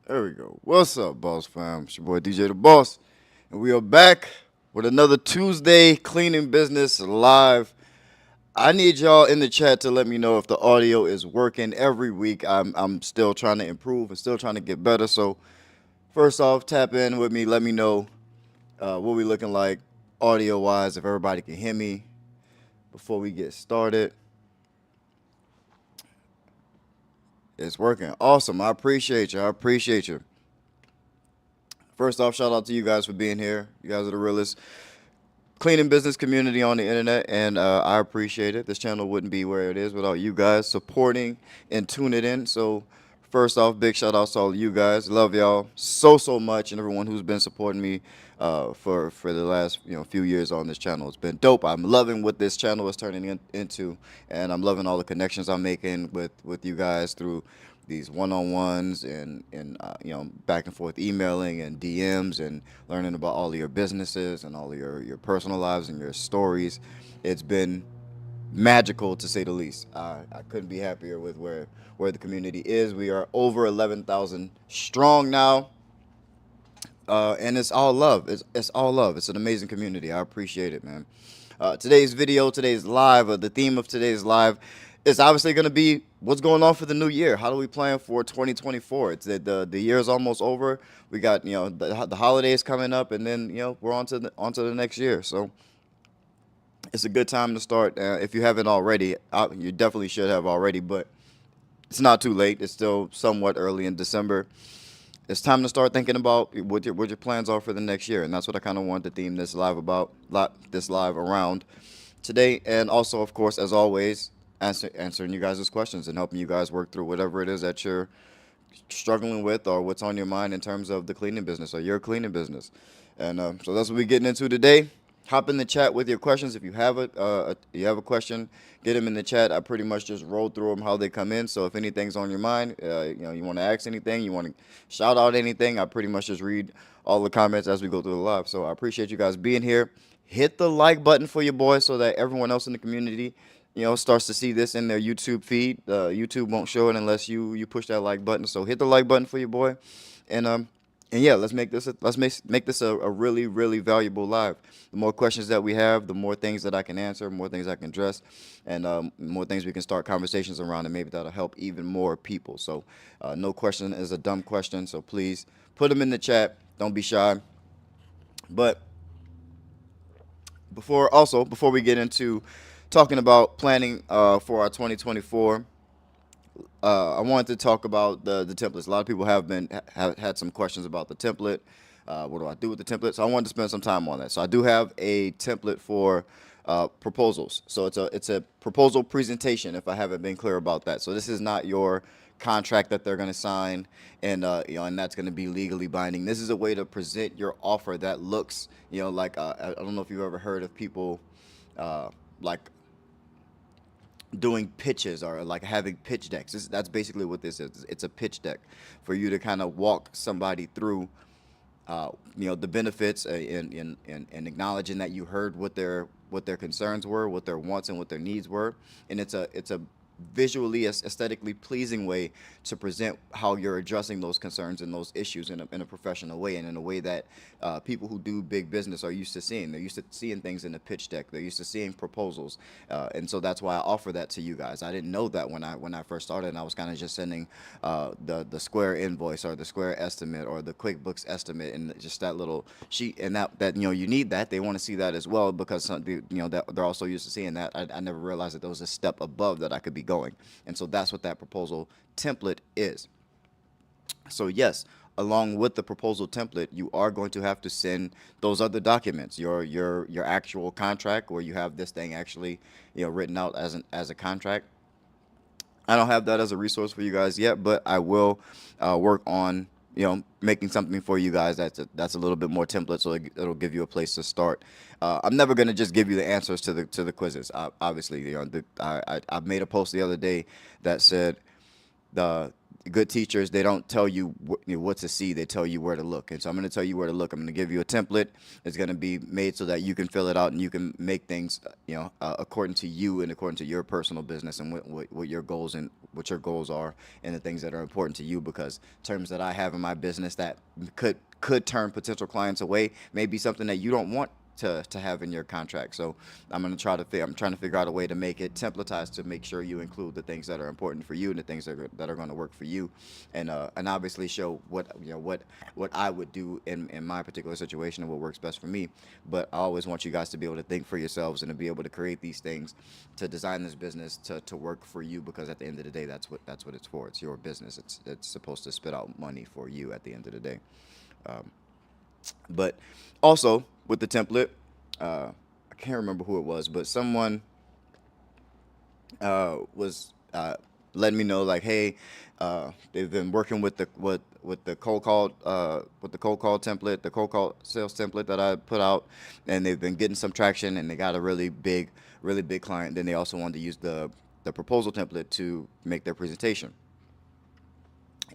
There we go. What's up, Boss Fam? It's your boy DJ the Boss, and we are back with another Tuesday cleaning business live. I need y'all in the chat to let me know if the audio is working every week. I'm still trying to improve and still trying to get better. So first off, tap in with me. Let me know what we looking like audio wise. If everybody can hear me before we get started, it's working. Awesome. I appreciate you. I appreciate you. First off, shout out to you guys for being here. You guys are the realest cleaning business community on the internet, and I appreciate it. This channel wouldn't be where it is without you guys supporting and tuning it in. So, first off, big shout outs to all of you guys. Love y'all so much, and everyone who's been supporting me for the last few years on this channel. It's been dope. I'm loving what this channel is turning into, and I'm loving all the connections I'm making with you guys through these one-on-ones and back and forth emailing and DMs and learning about all of your businesses and all of your personal lives and your stories. It's been magical to say the least. I couldn't be happier with where the community is. We are over 11,000 strong now. And it's all love. It's all love. It's an amazing community. I appreciate it, man. Today's video, today's live, the theme of today's live is obviously going to be what's going on for the new year. How do we plan for 2024? It's the year is almost over. We got the holidays coming up, and then we're on to the next year. So it's a good time to start. If you haven't already, you definitely should have already, but it's not too late. It's still somewhat early in December. It's time to start thinking about what your plans are for the next year, and that's what I kind of want to theme this live about, this live around today, and also, of course, as always, answering you guys' questions and helping you guys work through whatever it is that you're struggling with or what's on your mind in terms of the cleaning business or your cleaning business. And so that's what we're getting into today. Hop in the chat with your questions. If you have a question, get them in the chat. I pretty much just roll through them how they come in. So if anything's on your mind, you want to ask anything, you want to shout out anything, I pretty much just read all the comments as we go through the live. So I appreciate you guys being here. Hit the like button for your boy so that everyone else in the community starts to see this in their YouTube feed. YouTube won't show it unless you push that like button. So hit the like button for your boy, and yeah, let's make this a really valuable live. The more questions that we have, the more things that I can answer, more things I can address, and more things we can start conversations around, and maybe that'll help even more people. So no question is a dumb question. So please put them in the chat. Don't be shy. But before we get into talking about planning for our 2024, I wanted to talk about the templates. A lot of people have had some questions about the template. What do I do with the template? So I wanted to spend some time on that. So I do have a template for proposals. So it's a proposal presentation. If I haven't been clear about that, so this is not your contract that they're going to sign, and and that's going to be legally binding. This is a way to present your offer that looks like I don't know if you've ever heard of people like doing pitches or like having pitch decks. That's basically what this is. It's a pitch deck for you to kind of walk somebody through, the benefits and acknowledging that you heard what their concerns were, what their wants and what their needs were, and it's a visually aesthetically pleasing way to present how you're addressing those concerns and those issues in a professional way and in a way that people who do big business are used to seeing. They're used to seeing things in a pitch deck. They're used to seeing proposals, and so that's why I offer that to you guys. I didn't know that when I first started, and I was kind of just sending the Square invoice or the Square estimate or the QuickBooks estimate and just that little sheet, and that you need that. They want to see that as well because that they're also used to seeing that. I never realized that there was a step above that I could be going, and so that's what that proposal template is. So yes, along with the proposal template, you are going to have to send those other documents, your actual contract, where you have this thing actually written out as a contract. I don't have that as a resource for you guys yet, but I will work on making something for you guys that's a little bit more template, so it'll give you a place to start. I'm never gonna just give you the answers to the quizzes. Obviously, I made a post the other day that said good teachers, they don't tell you what to see, they tell you where to look. And so I'm going to tell you where to look. I'm going to give you a template. It's going to be made so that you can fill it out and you can make things according to you and according to your personal business and what your goals and what your goals are and the things that are important to you, because terms that I have in my business that could turn potential clients away may be something that you don't want to have in your contract. So I'm trying to figure out a way to make it templatized to make sure you include the things that are important for you and the things that are going to work for you, and obviously show what I would do in my particular situation and what works best for me. But I always want you guys to be able to think for yourselves and to be able to create these things, to design this business to work for you, because at the end of the day, that's what it's for. It's your business. It's supposed to spit out money for you at the end of the day. But also with the template, I can't remember who it was, but someone was letting me know like, hey, they've been working with the cold call template, the cold call sales template that I put out, and they've been getting some traction, and they got a really big client. Then they also wanted to use the proposal template to make their presentation,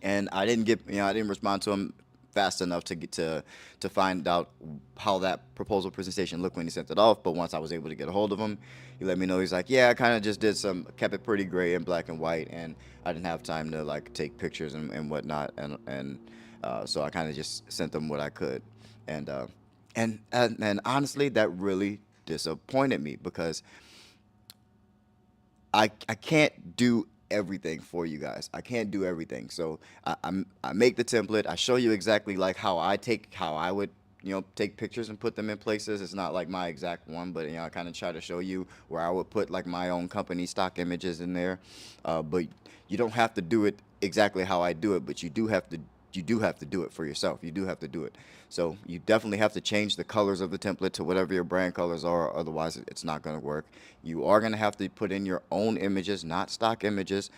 and I didn't respond to him fast enough to get to find out how that proposal presentation looked when he sent it off. But once I was able to get a hold of him, he let me know. He's like, yeah, I kind of just kept it pretty gray and black and white, and I didn't have time to like take pictures and whatnot, and so I kind of just sent them what I could, and and honestly, that really disappointed me, because I can't do everything for you guys. I can't do everything. So I make the template. I show you exactly like how I would take pictures and put them in places. It's not like my exact one, but I kind of try to show you where I would put like my own company stock images in there. But you don't have to do it exactly how I do it, but you do have to do it for yourself. You do have to do it. So you definitely have to change the colors of the template to whatever your brand colors are. Otherwise, it's not going to work. You are going to have to put in your own images, not stock images.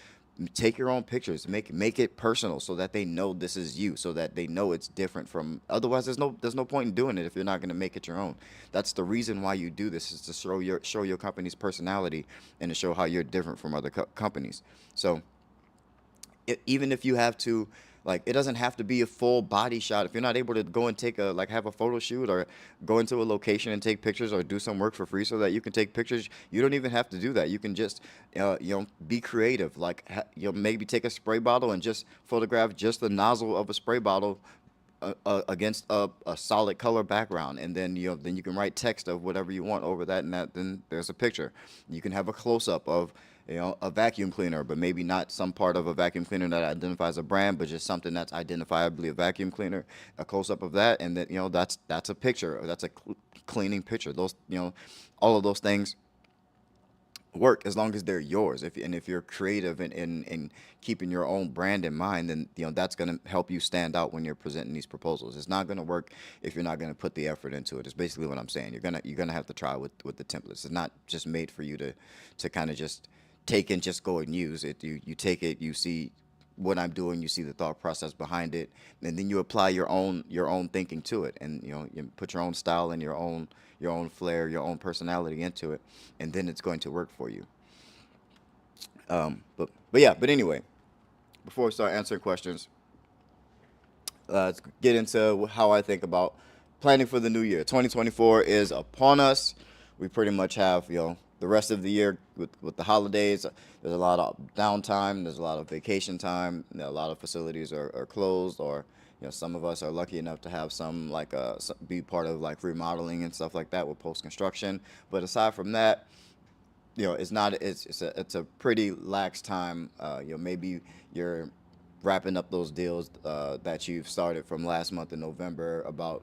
Take your own pictures. Make it personal so that they know this is you, so that they know it's different from. Otherwise, there's no point in doing it if you're not going to make it your own. That's the reason why you do this, is to show your company's personality and to show how you're different from other companies. So even if you have to, like, it doesn't have to be a full body shot. If you're not able to go and take a like have a photo shoot or go into a location and take pictures or do some work for free so that you can take pictures, you don't even have to do that. You can just be creative, like maybe take a spray bottle and just photograph just the nozzle of a spray bottle against a solid color background, and then you can write text of whatever you want over that, and then there's a picture. You can have a close up of a vacuum cleaner, but maybe not some part of a vacuum cleaner that identifies a brand, but just something that's identifiably a vacuum cleaner. A close up of that, and then that's a picture. That's a cleaning picture. Those all of those things work as long as they're yours. If you're creative and keeping your own brand in mind, then that's going to help you stand out when you're presenting these proposals. It's not going to work if you're not going to put the effort into it. It's basically what I'm saying. You're gonna have to try with the templates. It's not just made for you to kind of just take and just go and use it. You take it, you see what I'm doing, you see the thought process behind it, and then you apply your own thinking to it, and you put your own style and your own flair, your own personality into it, and then it's going to work for you. But yeah, but anyway, before we start answering questions, let's get into how I think about planning for the new year. 2024 is upon us. We pretty much have, the rest of the year with the holidays. There's a lot of downtime. There's a lot of vacation time. A lot of facilities are closed, or some of us are lucky enough to have some like be part of like remodeling and stuff like that with post construction. But aside from that, it's not it's a pretty lax time. Maybe you're wrapping up those deals that you've started from last month in November, about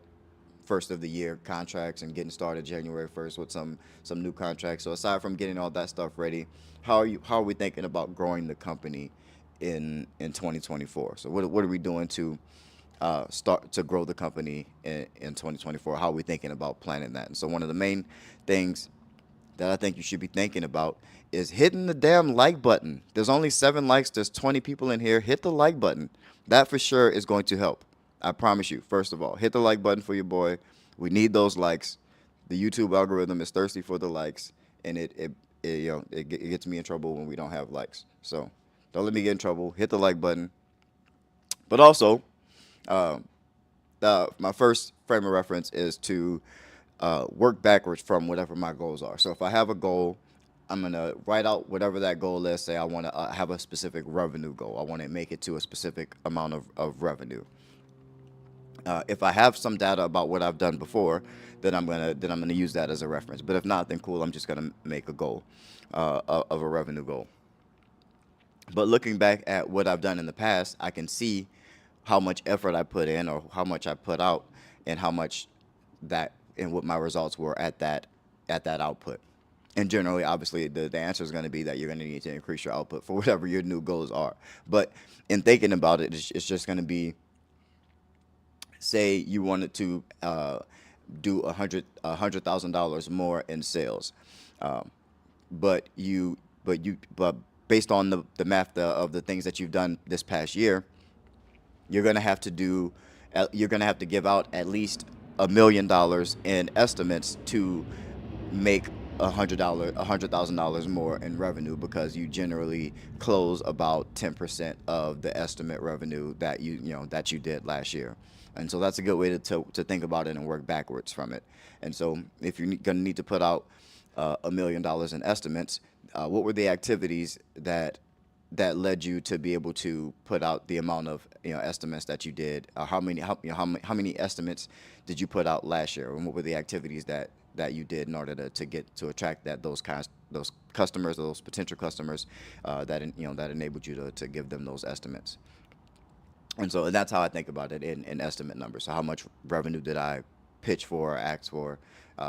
first of the year contracts, and getting started January 1st with some new contracts. So aside from getting all that stuff ready, how are we thinking about growing the company in 2024? So what are we doing to start to grow the company in 2024? How are we thinking about planning that? And so one of the main things that I think you should be thinking about is hitting the damn like button. There's only 7 likes. There's 20 people in here. Hit the like button. That for sure is going to help. I promise you. First of all, hit the like button for your boy. We need those likes. The YouTube algorithm is thirsty for the likes, and it gets me in trouble when we don't have likes. So don't let me get in trouble. Hit the like button. But also, my first frame of reference is to work backwards from whatever my goals are. So if I have a goal, I'm gonna write out whatever that goal is. Say I want to have a specific revenue goal. I want to make it to a specific amount of revenue. If I have some data about what I've done before, then I'm gonna use that as a reference. But if not, then cool. I'm just gonna make a goal of a revenue goal. But looking back at what I've done in the past, I can see how much effort I put in or how much I put out and how much that and what my results were at that output. And generally, obviously, the answer is going to be that you're going to need to increase your output for whatever your new goals are. But in thinking about it, it's just going to be, say you wanted to do $100,000 more in sales, um, but based on the math of the things that you've done this past year, you're going to have to you're going to have to give out at least $1 million in estimates to make $100,000 more in revenue, because you generally close about 10% of the estimate revenue that that you did last year. And so that's a good way to think about it and work backwards from it. And so if you're going to need to put out $1 million in estimates, what were the activities that led you to be able to put out the amount of estimates that you did? How many estimates did you put out last year, and what were the activities that you did in order to get to attract those customers, those potential customers, that enabled you to give them those estimates? And so that's how I think about it in estimate numbers. So how much revenue did I pitch for or ask for,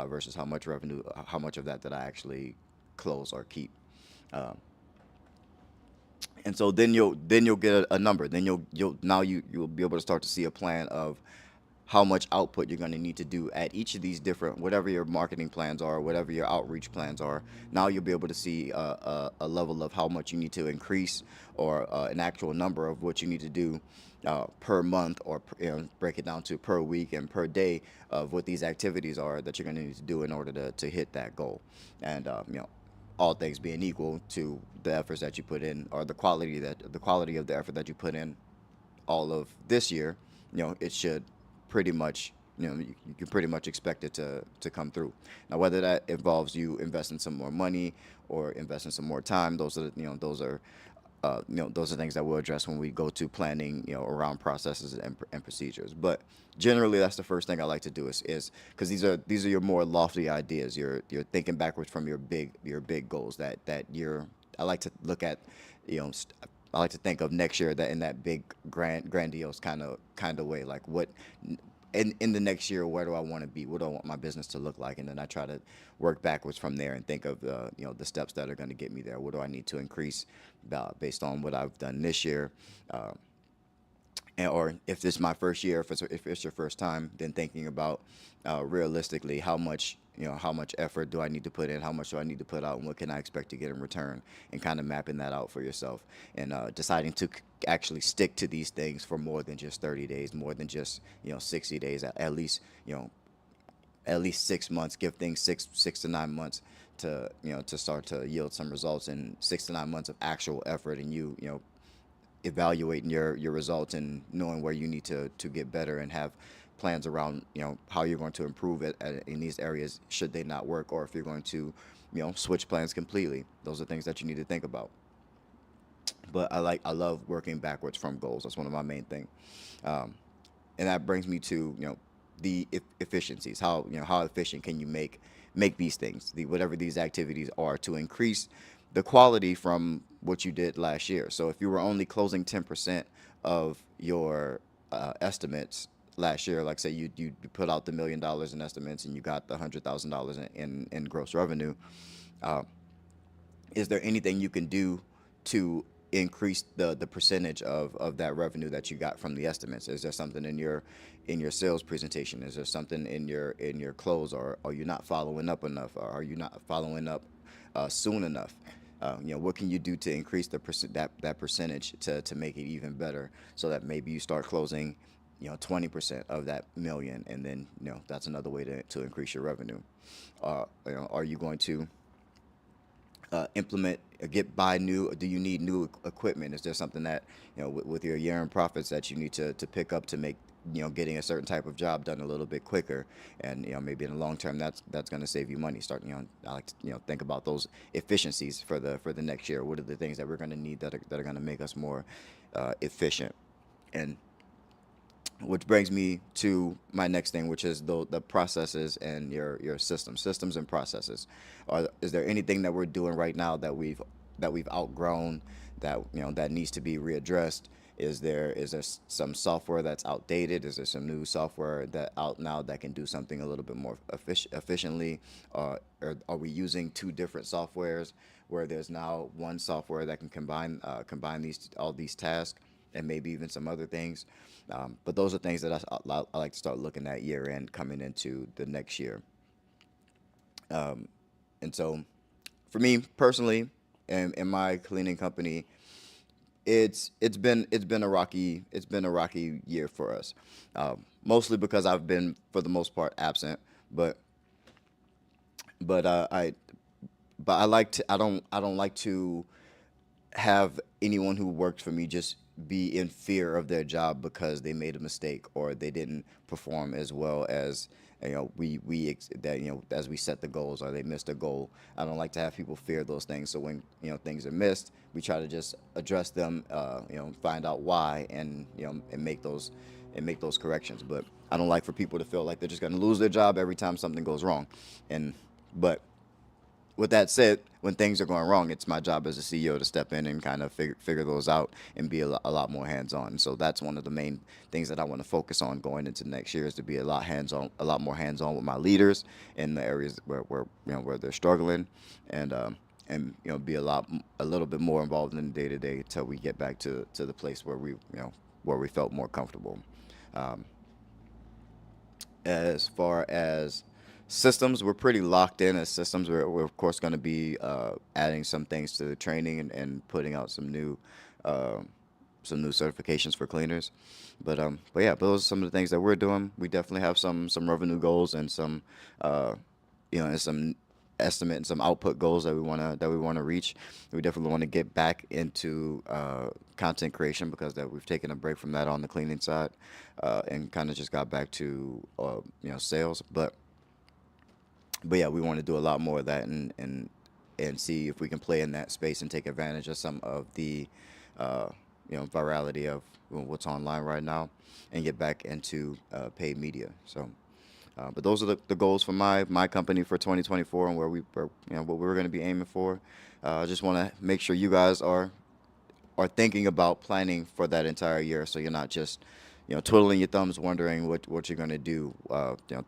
versus how much of that did I actually close or keep? Um, and so then you'll get a number. Then you'll be able to start to see a plan of how much output you're going to need to do at each of these different, whatever your marketing plans are, whatever your outreach plans are. Now you'll be able to see a level of how much you need to increase, or an actual number of what you need to do per month, or break it down to per week and per day of what these activities are that you're going to need to do in order to hit that goal. And all things being equal to the efforts that you put in, or the quality of the effort that you put in all of this year, it should pretty much, you can pretty much expect it to come through. Now, whether that involves you investing some more money or investing some more time, those are things that we'll address when we go to planning, around processes and procedures. But generally, that's the first thing I like to do is because these are your more lofty ideas. You're thinking backwards from your big goals that you're. I like to look at, you know, st- I like to think of next year that in that big grandiose kind of way. Like what in the next year, where do I want to be? What do I want my business to look like? And then I try to work backwards from there and think of the steps that are going to get me there. What do I need to increase based on what I've done this year? Uh, or if this is my first year, if it's your first time, then thinking about realistically how much effort do I need to put in, how much do I need to put out, and what can I expect to get in return, and kind of mapping that out for yourself, and deciding to actually stick to these things for more than just 30 days, more than just 60 days, at least at least 6 months. Give things six to 9 months to start to yield some results, and 6 to 9 months of actual effort, and evaluating your results and knowing where you need to get better, and have plans around how you're going to improve it in these areas should they not work, or if you're going to switch plans completely. Those are things that you need to think about. But I love working backwards from goals. That's one of my main things. um, and that brings me to the efficiencies. How efficient can you make these things, whatever these activities are, to increase the quality from what you did last year. So if you were only closing 10% of your estimates last year, like say you put out the $1 million in estimates and you got the $100,000 in gross revenue, uh, is there anything you can do to increase the percentage of that revenue that you got from the estimates? Is there something in your sales presentation? Is there something in your close, or are you not following up enough, or are you not following up soon enough? What can you do to increase that percentage to make it even better, so that maybe you start closing 20% of that million, and then that's another way to increase your revenue. Are you going to implement, buy new? Do you need new equipment? Is there something that, with your year-end profits that you need to pick up to make, getting a certain type of job done a little bit quicker? And maybe in the long term, that's going to save you money. Start, I like to, think about those efficiencies for the next year. What are the things that we're going to need that are going to make us more efficient? And which brings me to my next thing, which is the processes and your systems and processes. Is there anything that we're doing right now that we've outgrown, that that needs to be readdressed? Is there some software that's outdated? Is there some new software that out now that can do something a little bit more efficiently? Or are we using two different softwares where there's now one software that can combine all these tasks, and maybe even some other things? But those are things that I like to start looking at year end, coming into the next year. And so, for me personally, in my cleaning company, it's been a rocky year for us. Mostly because I've been, for the most part, absent. But but I don't like to have anyone who worked for me just be in fear of their job because they made a mistake or they didn't perform as well as, that, as we set the goals, or they missed a goal. I don't like to have people fear those things. So when things are missed, we try to just address them, find out why, and make those corrections. But I don't like for people to feel like they're just going to lose their job every time something goes wrong. And but with that said, when things are going wrong, it's my job as a CEO to step in and kind of figure those out and be a lot more hands on. So that's one of the main things that I want to focus on going into next year, is to be a lot more hands on with my leaders in the areas where they're struggling, and be a little bit more involved in the day to day till we get back to the place where we felt more comfortable. Um, as far as systems, we're pretty locked in as systems. We're of course going to be adding some things to the training, and putting out uh, some new certifications for cleaners. But yeah, those are some of the things that we're doing. We definitely have some revenue goals, and uh, some estimate and some output goals that we want to reach. We definitely want to get back into content creation, because that we've taken a break from that on the cleaning side, and kind of just got back to sales. But yeah, we want to do a lot more of that, and see if we can play in that space and take advantage of some of the uh, virality of what's online right now, and get back into paid media. So, but those are the goals for my company for 2024, and what we're going to be aiming for. I just want to make sure you guys are thinking about planning for that entire year, so you're not just twiddling your thumbs, wondering what you're going to do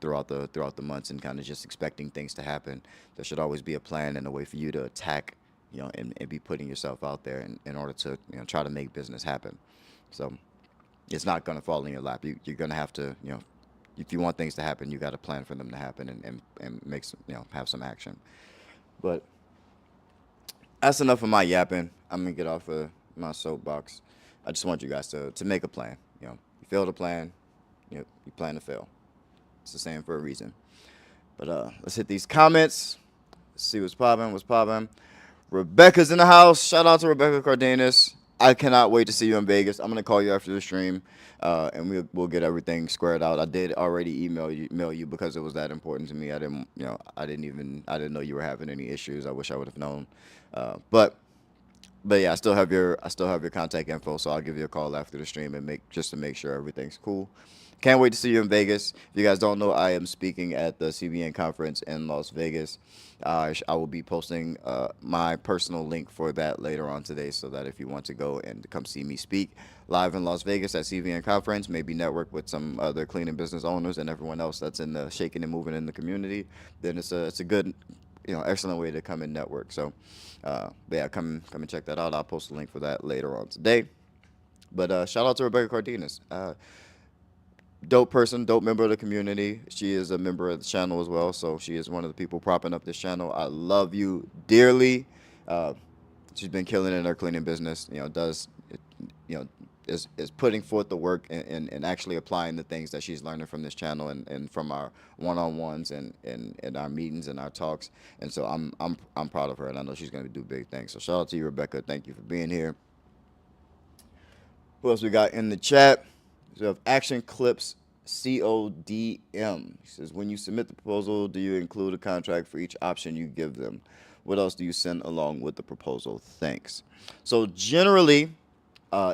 throughout the months, and kind of just expecting things to happen. There should always be a plan and a way for you to attack, and be putting yourself out there in order to try to make business happen. So it's not going to fall in your lap. You're going to have to, if you want things to happen, you got to plan for them to happen, and make some, have some action. But that's enough of my yapping. I'm gonna get off of my soapbox. I just want you guys to make a plan. You fail to plan, you plan to fail. It's the same for a reason. But let's hit these comments. See what's popping. What's popping? Rebecca's in the house. Shout out to Rebecca Cardenas. I cannot wait to see you in Vegas. I'm gonna call you after the stream, and we'll get everything squared out. I did already email you because it was that important to me. I didn't know you were having any issues. I wish I would have known. But yeah, I still have your contact info, so I'll give you a call after the stream, and make sure everything's cool. Can't wait to see you in Vegas. If you guys don't know, I am speaking at the CBN conference in Las Vegas. I will be posting my personal link for that later on today, so that if you want to go and come see me speak live in Las Vegas at CBN conference, maybe network with some other cleaning business owners and everyone else that's in the shaking and moving in the community, then it's a good, excellent way to come and network. So, but yeah, come and check that out. I'll post a link for that later on today. But shout out to Rebecca Cardenas. Dope person, dope member of the community. She is a member of the channel as well, so she is one of the people propping up this channel. I love you dearly. Uh, she's been killing it in her cleaning business. Does you know is putting forth the work and actually applying the things that she's learning from this channel and from our one-on-ones and our meetings and our talks. And so I'm proud of her, and I know she's going to do big things. So shout out to you, Rebecca. Thank you for being here. Who else we got in the chat? So we have Action Clips CODM. He says, when you submit the proposal, do you include a contract for each option you give them? What else do you send along with the proposal? Thanks. So generally,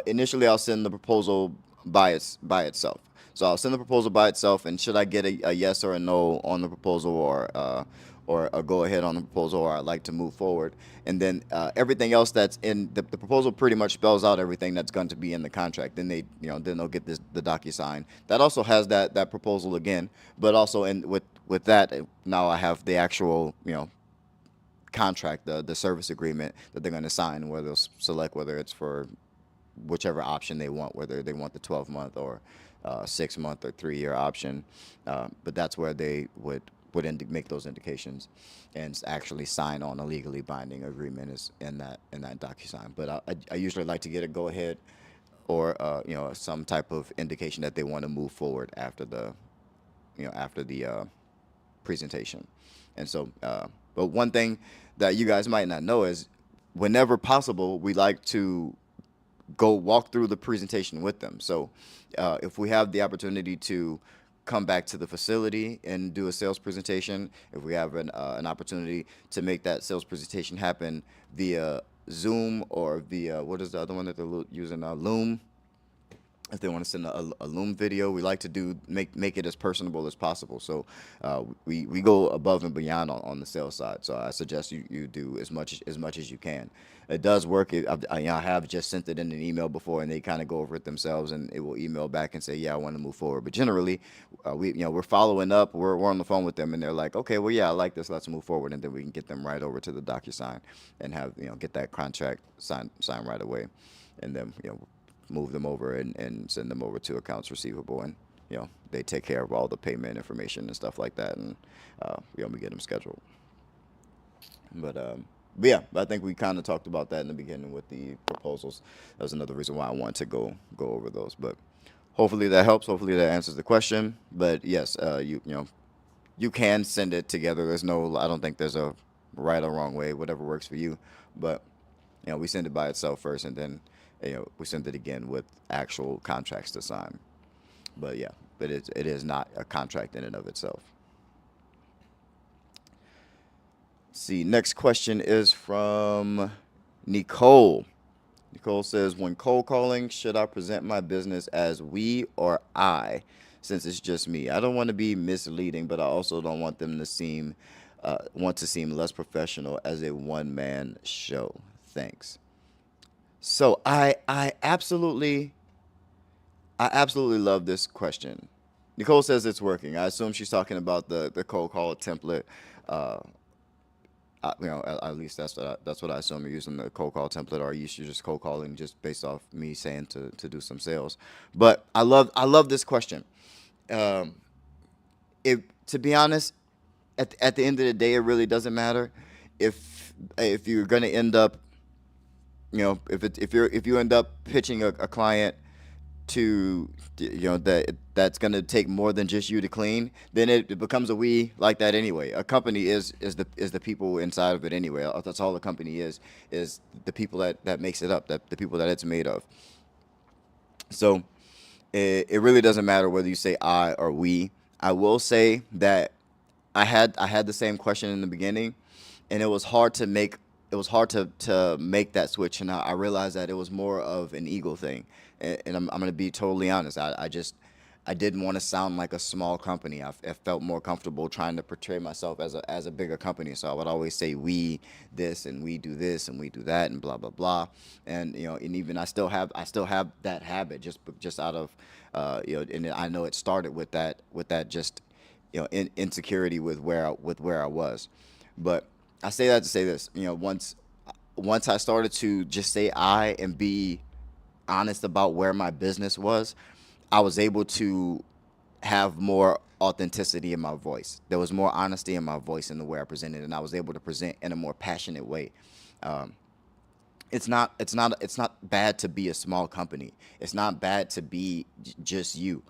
initially I'll send the proposal by itself. So I'll send the proposal by itself, and should I get a yes or a no on the proposal, or a go ahead on the proposal, or I'd like to move forward, and then everything else that's in the proposal pretty much spells out everything that's going to be in the contract. Then then they'll get the DocuSign that also has that proposal again, but also with that now I have the actual contract, the service agreement that they're going to sign, where they'll select whether it's for whichever option they want, whether they want the 12-month or 6-month or 3-year option. But that's where they would make those indications and actually sign on a legally binding agreement is in that DocuSign. But I usually like to get a go ahead or some type of indication that they want to move forward after the presentation. And so, but one thing that you guys might not know is, whenever possible, we like to go walk through the presentation with them. So if we have the opportunity to come back to the facility and do a sales presentation, if we have an opportunity to make that sales presentation happen via Zoom or via, what is the other one that they're using, Loom, if they want to send a Loom video, we like to make it as personable as possible. So we go above and beyond on the sales side. So I suggest you do as much as you can. It does work. I have just sent it in an email before, and they kind of go over it themselves, and it will email back and say, yeah, I want to move forward. But generally, we're following up. We're on the phone with them, and they're like, okay, well, yeah, I like this. Let's move forward, and then we can get them right over to the DocuSign and have get that contract signed right away, and then move them over and send them over to accounts receivable, and they take care of all the payment information and stuff like that, and we get them scheduled. But yeah, I think we kind of talked about that in the beginning with the proposals. That was another reason why I wanted to go over those. But hopefully that helps. Hopefully that answers the question. But yes, you can send it together. I don't think there's a right or wrong way. Whatever works for you. But we send it by itself first, and then we send it again with actual contracts to sign. But yeah, but it is not a contract in and of itself. See, next question is from Nicole. Nicole says, when cold calling, should I present my business as we or I, since it's just me? I don't want to be misleading, but I also don't want them to seem less professional as a one-man show. Thanks. So I absolutely love this question. Nicole says it's working. I assume she's talking about the cold call template. At least that's what I assume. You're using the cold call template, or you're just cold calling just based off me saying to do some sales. But I love this question. To be honest, at the end of the day, it really doesn't matter if you're going to end up, if you end up pitching a client to that's going to take more than just you to clean, then it becomes a we like that anyway. A company is the people inside of it anyway. That's all the company is the people that makes it up, that the people that it's made of. So it really doesn't matter whether you say I or we. I will say that I had the same question in the beginning, and it was hard to make that switch, and I realized that it was more of an ego thing. And I'm going to be totally honest. I didn't want to sound like a small company. I felt more comfortable trying to portray myself as a bigger company. So I would always say we this and we do this and we do that and blah blah blah. And and even I still have that habit just out of and I know it started with that just insecurity with where I was. But I say that to say this. Once I started to just say I and be honest about where my business was, I was able to have more authenticity in my voice. There was more honesty in my voice in the way I presented, and I was able to present in a more passionate way. it's not bad to be a small company. It's not bad to be just you.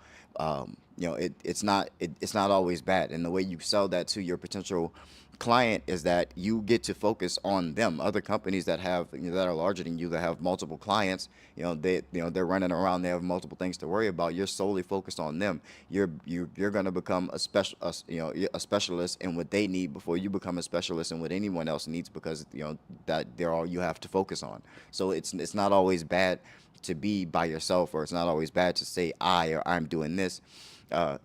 It's not always bad. And the way you sell that to your potential client is that you get to focus on them. Other companies that have that are larger than you, that have multiple clients, they're running around, they have multiple things to worry about. You're solely focused on them. You're going to become a specialist in what they need before you become a specialist in what anyone else needs, because that they're all you have to focus on. So it's not always bad to be by yourself, or it's not always bad to say I, or I'm doing this.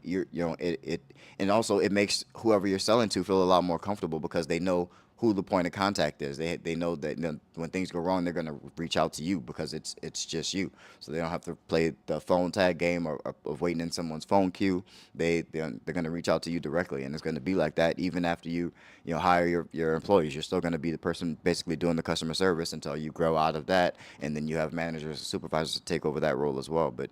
It and also it makes whoever you're selling to feel a lot more comfortable, because they know who the point of contact is. They know that when things go wrong, they're gonna reach out to you, because it's just you. So they don't have to play the phone tag game, or of waiting in someone's phone queue. They're gonna reach out to you directly, and it's gonna be like that even after you hire your employees. You're still gonna be the person basically doing the customer service until you grow out of that, and then you have managers and supervisors to take over that role as well. But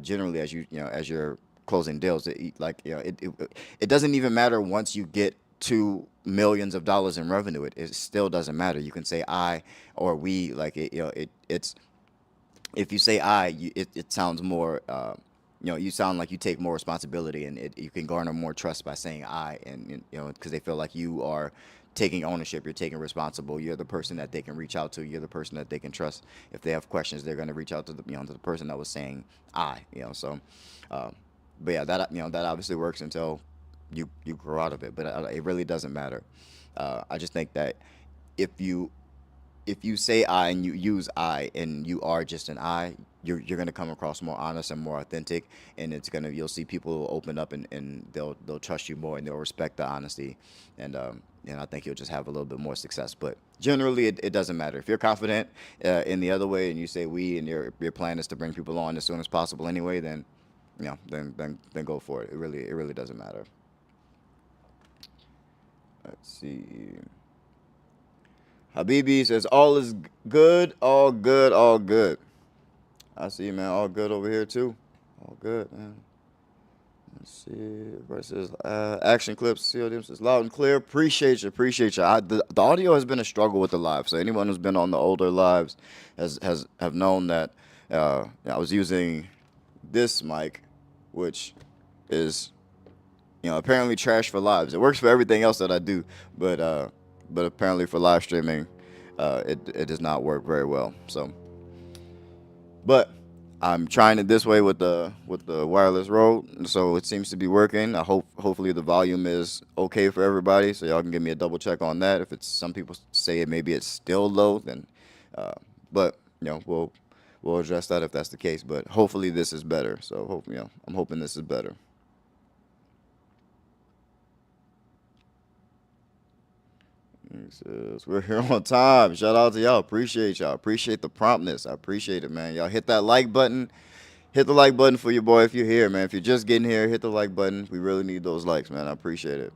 generally, as you're closing deals, it doesn't even matter once you get to millions of dollars in revenue. It still doesn't matter. You can say I or we. Like it's if you say I, it sounds more. You sound like you take more responsibility, and you can garner more trust by saying I, and because they feel like you are taking ownership, you're taking responsible, you're the person that they can reach out to, you're the person that they can trust. If they have questions, they're going to reach out to the person that was saying I. So, but yeah, that obviously works until you grow out of it, but it really doesn't matter. I just think that if you if you say I and you use I and you are just an I, you're gonna come across more honest and more authentic, and you'll see people open up, and they'll trust you more, and they'll respect the honesty, and I think you'll just have a little bit more success. But generally, it doesn't matter if you're confident in the other way, and you say we, and your plan is to bring people on as soon as possible anyway. Then then go for it. It really doesn't matter. Let's see. Habibi says all is good, all good, all good. I see, man. All good over here too. All good, man. Let's see. Versus action clips. CODM says loud and clear. Appreciate you. Appreciate you. The audio has been a struggle with the live. So anyone who's been on the older lives have known that I was using this mic, which is apparently trash for lives. It works for everything else that I do, but apparently for live streaming, it does not work very well. So, but I'm trying it this way with the wireless Rode, so it seems to be working. Hopefully the volume is okay for everybody, so y'all can give me a double check on that. If it's some people say maybe it's still low, then but we'll address that if that's the case. But hopefully this is better. So I'm hoping this is better. He says, we're here on time. Shout out to y'all. Appreciate y'all. Appreciate the promptness. I appreciate it, man. Y'all hit that like button. Hit the like button for your boy if you're here, man. If you're just getting here, hit the like button. We really need those likes, man. I appreciate it.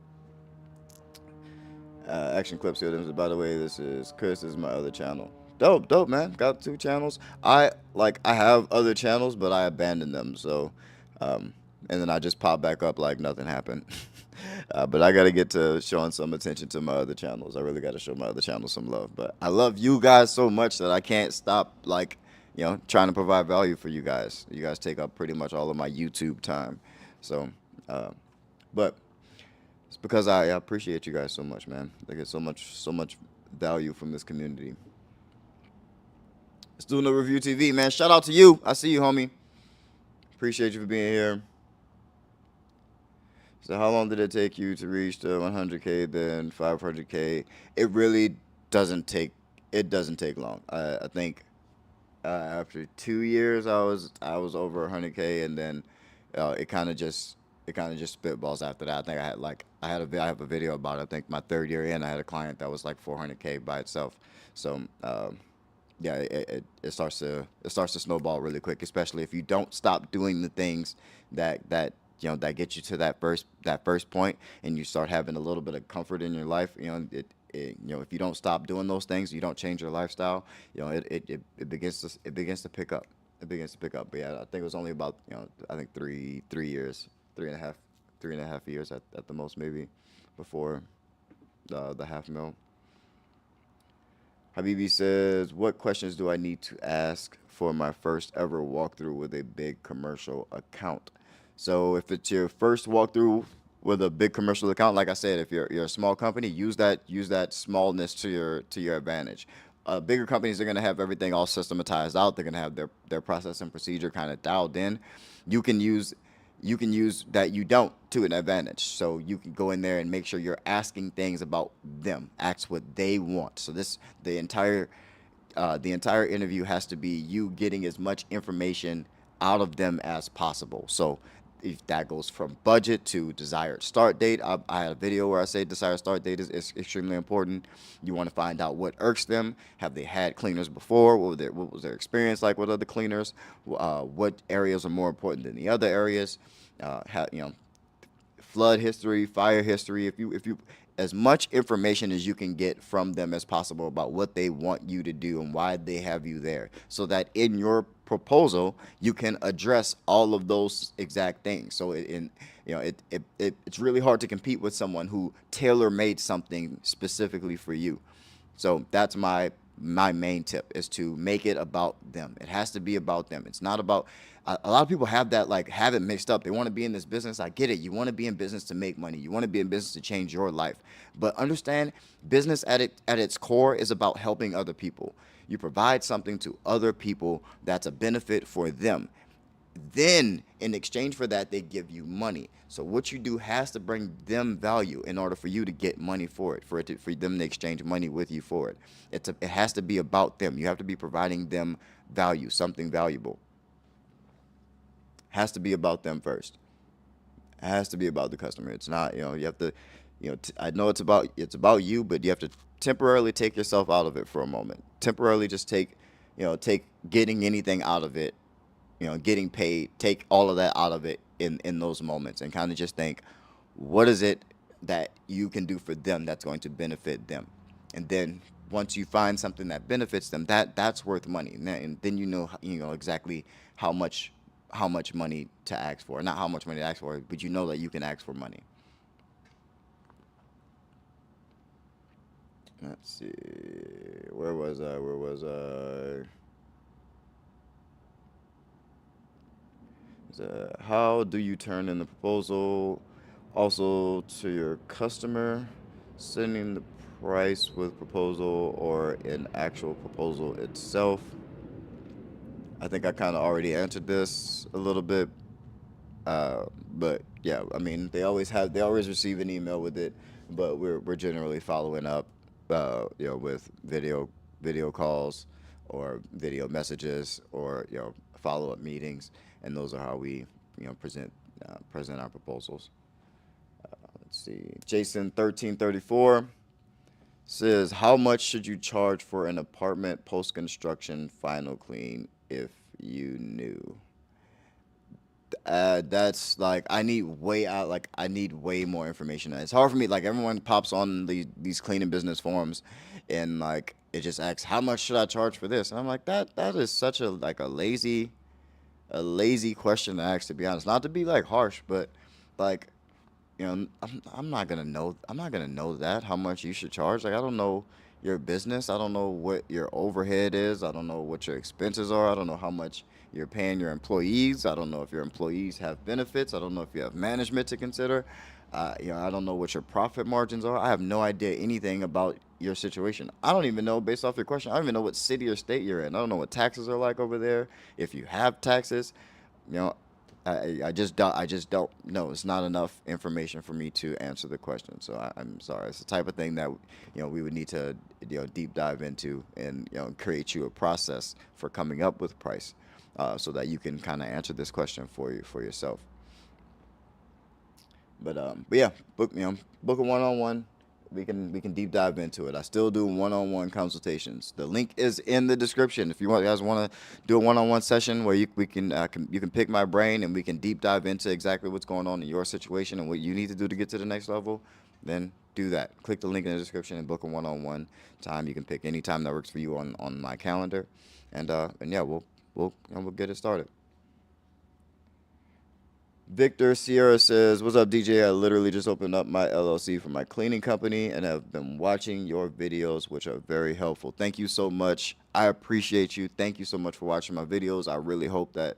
Action Clips here. By the way, this is Chris. This is my other channel. Dope, dope, man. Got two channels. I have other channels, but I abandoned them. So, and then I just pop back up like nothing happened. But I got to get to showing some attention to my other channels. I really got to show my other channels some love. But I love you guys so much that I can't stop, trying to provide value for you guys. You guys take up pretty much all of my YouTube time. So, but it's because I appreciate you guys so much, man. I get so much value from this community. Let's do no review TV, man. Shout out to you. I see you, homie. Appreciate you for being here. So how long did it take you to reach the 100K, then 500K? It really doesn't take long. I think after 2 years, I was over 100K, and then it kind of just spitballs after that. I think I have a video about it. I think my third year in, I had a client that was like 400K by itself. So yeah, it starts to snowball really quick, especially if you don't stop doing the things that get you to that first point, and you start having a little bit of comfort in your life. If you don't stop doing those things, you don't change your lifestyle. It begins to pick up. It begins to pick up. But yeah, I think it was only about I think 3 years, 3.5 years at the most, maybe, before the half mil. Habibi says, what questions do I need to ask for my first ever walkthrough with a big commercial account? So if it's your first walkthrough with a big commercial account, like I said, if you're a small company, use that smallness to your advantage. Bigger companies are going to have everything all systematized out. They're going to have their process and procedure kind of dialed in. You can use that you don't to an advantage. So you can go in there and make sure you're asking things about them. Ask what they want. So the entire interview has to be you getting as much information out of them as possible. So if that goes from budget to desired start date, I had a video where I say desired start date is extremely important. You want to find out what irks them. Have they had cleaners before? What was their experience like with other cleaners? What areas are more important than the other areas? Flood history, fire history. If you as much information as you can get from them as possible about what they want you to do and why they have you there, so that in your proposal you can address all of those exact things. So it's really hard to compete with someone who tailor made something specifically for you. So that's my main tip is to make it about them. It has to be about them. It's not about a lot of people have it mixed up. They want to be in this business. I get it. You want to be in business to make money. You want to be in business to change your life. But understand, business at its core is about helping other people. You provide something to other people that's a benefit for them. Then, in exchange for that, they give you money. So what you do has to bring them value in order for you to get money for it, for them to exchange money with you for it. It has to be about them. You have to be providing them value, something valuable. Has to be about them first. It has to be about the customer. It's not, you have to, I know it's about you, but you have to temporarily take yourself out of it for a moment. Temporarily just take getting anything out of it, getting paid, take all of that out of it in those moments and kind of just think, what is it that you can do for them that's going to benefit them? And then once you find something that benefits them, that's worth money. And then you know exactly how much how much money to ask for. Not how much money to ask for, but you know that you can ask for money. Let's see. Where was I? Where was I? How do you turn in the proposal also to your customer? Sending the price with proposal or an actual proposal itself? I think I kind of already answered this a little bit, uh, but yeah, I mean they always receive an email with it, but we're generally following up, with video calls or video messages or follow up meetings, and those are how we present our proposals. Let's see, Jason 1334 says, how much should you charge for an apartment post construction final clean if you knew? That's like I need way more information. It's hard for me. Like everyone pops on these cleaning business forums, and like it just asks how much should I charge for this, and I'm like that is such a lazy question to ask, to be honest. Not to be like harsh, but like I'm not gonna know that how much you should charge. Like I don't know your business. I don't know what your overhead is. I don't know what your expenses are. I don't know how much you're paying your employees. I don't know if your employees have benefits. I don't know if you have management to consider. I don't know what your profit margins are. I have no idea anything about your situation. I don't even know, based off your question, I don't even know what city or state you're in. I don't know what taxes are like over there. If you have taxes, you know, I just don't know. It's not enough information for me to answer the question. So I'm sorry. It's the type of thing that we would need to deep dive into and create you a process for coming up with price, so that you can kind of answer this question for yourself. But yeah, book a one on one. We can deep dive into it. I still do one on one consultations. The link is in the description. If guys want to do a one on one session where you can pick my brain and we can deep dive into exactly what's going on in your situation and what you need to do to get to the next level, then do that. Click the link in the description and book a one on one time. You can pick any time that works for you on my calendar, and yeah, we'll get it started. Victor Sierra says, "What's up, DJ? I literally just opened up my LLC for my cleaning company and have been watching your videos, which are very helpful. Thank you so much. I appreciate you. Thank you so much for watching my videos. I really hope that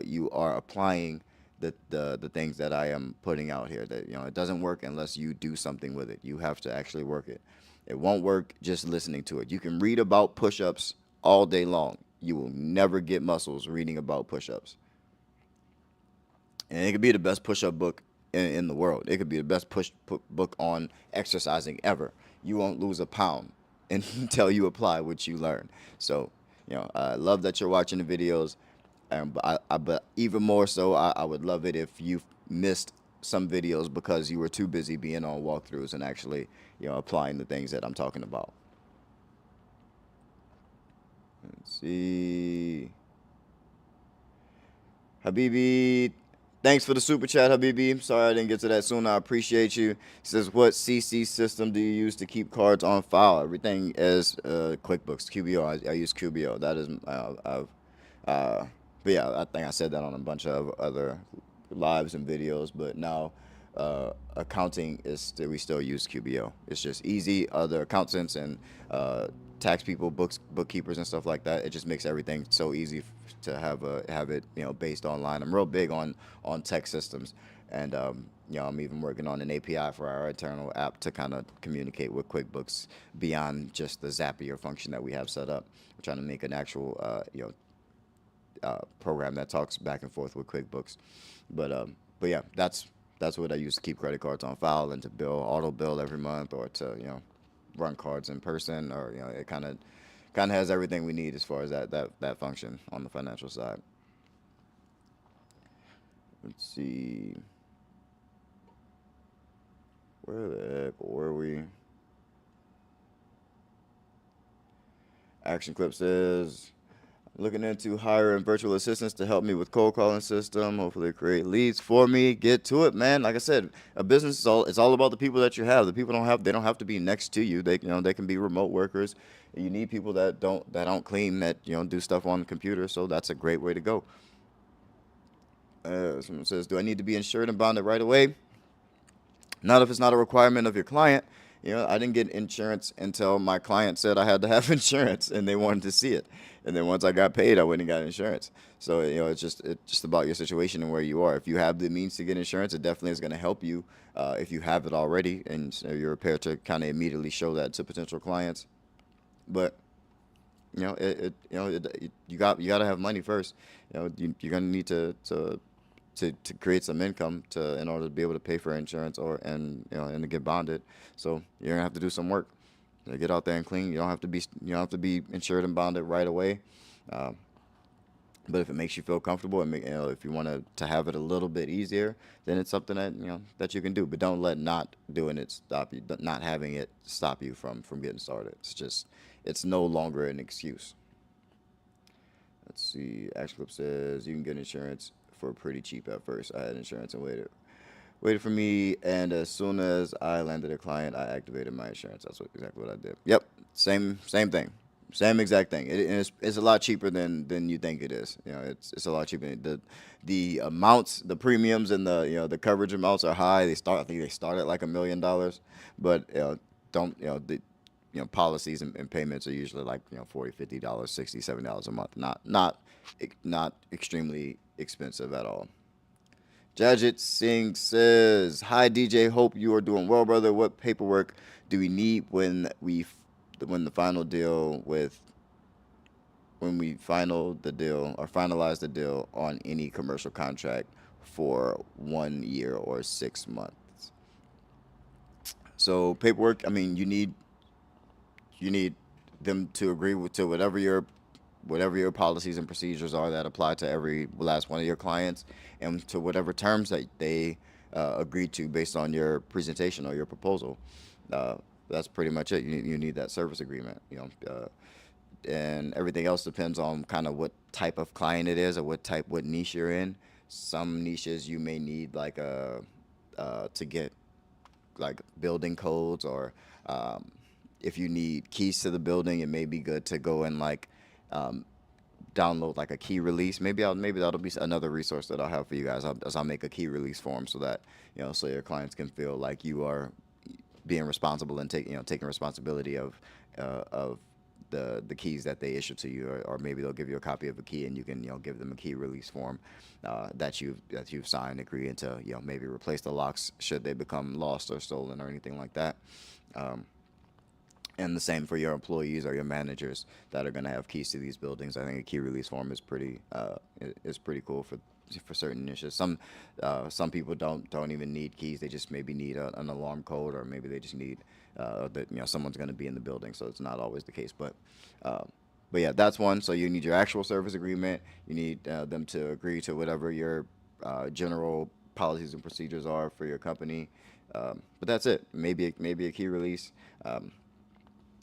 you are applying the things that I am putting out here. That it doesn't work unless you do something with it. You have to actually work it. It won't work just listening to it. You can read about push-ups all day long. You will never get muscles reading about push-ups." And it could be the best push-up book in the world. It could be the best book on exercising ever. You won't lose a pound until you apply what you learn. So, I love that you're watching the videos, but even more so, I would love it if you missed some videos because you were too busy being on walkthroughs and actually, applying the things that I'm talking about. Let's see. Habibi, thanks for the super chat, Habibi. Sorry I didn't get to that sooner. I appreciate you. He says, "What CC system do you use to keep cards on file?" Everything is QuickBooks, QBO. I use QBO. That is, uh, but yeah, I think I said that on a bunch of other lives and videos. But now, accounting is we still use QBO. It's just easy. Other accountants and tax people, bookkeepers and stuff like that. It just makes everything so easy to have it based online. I'm real big on tech systems, and I'm even working on an API for our internal app to kind of communicate with QuickBooks beyond just the Zapier function that we have set up. We're trying to make an actual program that talks back and forth with QuickBooks. But yeah, that's what I use to keep credit cards on file and to auto bill every month, or to run cards in person, or it kind of has everything we need as far as that function on the financial side. Let's see, where the heck were we? Action Clip says, "Looking into hiring virtual assistants to help me with cold calling system. Hopefully create leads for me. Get to it, man. Like I said, a business is it's all about the people that you have. The people they don't have to be next to you. They can be remote workers. You need people that don't clean, that do stuff on the computer. So that's a great way to go." Someone says, "Do I need to be insured and bonded right away?" Not if it's not a requirement of your client. I didn't get insurance until my client said I had to have insurance, and they wanted to see it. And then once I got paid, I went and got insurance. So it's just about your situation and where you are. If you have the means to get insurance, it definitely is going to help you if you have it already, and so you're prepared to kind of immediately show that to potential clients. But you got to have money first. You're going to need to create some income in order to be able to pay for insurance and to get bonded. So you're gonna have to do some work to get out there and clean. You don't have to be insured and bonded right away. Uh, but if it makes you feel comfortable, and if you want to have it a little bit easier, then it's something that you can do. But don't let not doing it stop you. Not having it stop you from getting started. It's no longer an excuse. Let's see. Action Clip says you can get insurance for pretty cheap at first. I had insurance and waited for me, and as soon as I landed a client, I activated my insurance. That's exactly what I did. Yep, same thing, same exact thing. It's a lot cheaper than you think it is. It's a lot cheaper. The amounts, the premiums, and the coverage amounts are high. I think they start at like $1 million, but don't the policies and payments are usually like 40, $50, $60, $70 a month. Not extremely expensive at all. Jajit Singh says, "Hi DJ, hope you are doing well, brother. What paperwork do we need when the final deal with when we final the deal or finalize the deal on any commercial contract for 1 year or 6 months?" So paperwork, I mean, you need them to agree to whatever your policies and procedures are that apply to every last one of your clients, and to whatever terms that they agreed to based on your presentation or your proposal. Uh, that's pretty much it. You need that service agreement, and everything else depends on kind of what type of client it is or what niche you're in. Some niches you may need like to get like building codes, or if you need keys to the building, it may be good to go and like um, download like a key release. Maybe that'll be another resource that I'll have for you guys. I'll make a key release form so that so your clients can feel like you are being responsible and taking responsibility of the keys that they issue to you, or maybe they'll give you a copy of a key and you can give them a key release form that you've signed, agreeing to maybe replace the locks should they become lost or stolen or anything like that. Um, and the same for your employees or your managers that are going to have keys to these buildings. I think a key release form is pretty cool for certain niches. Some people don't even need keys. They just maybe need an alarm code, or maybe they just need that someone's going to be in the building. So it's not always the case, uh, but yeah, that's one. So you need your actual service agreement. You need them to agree to whatever your general policies and procedures are for your company. But that's it. Maybe a key release.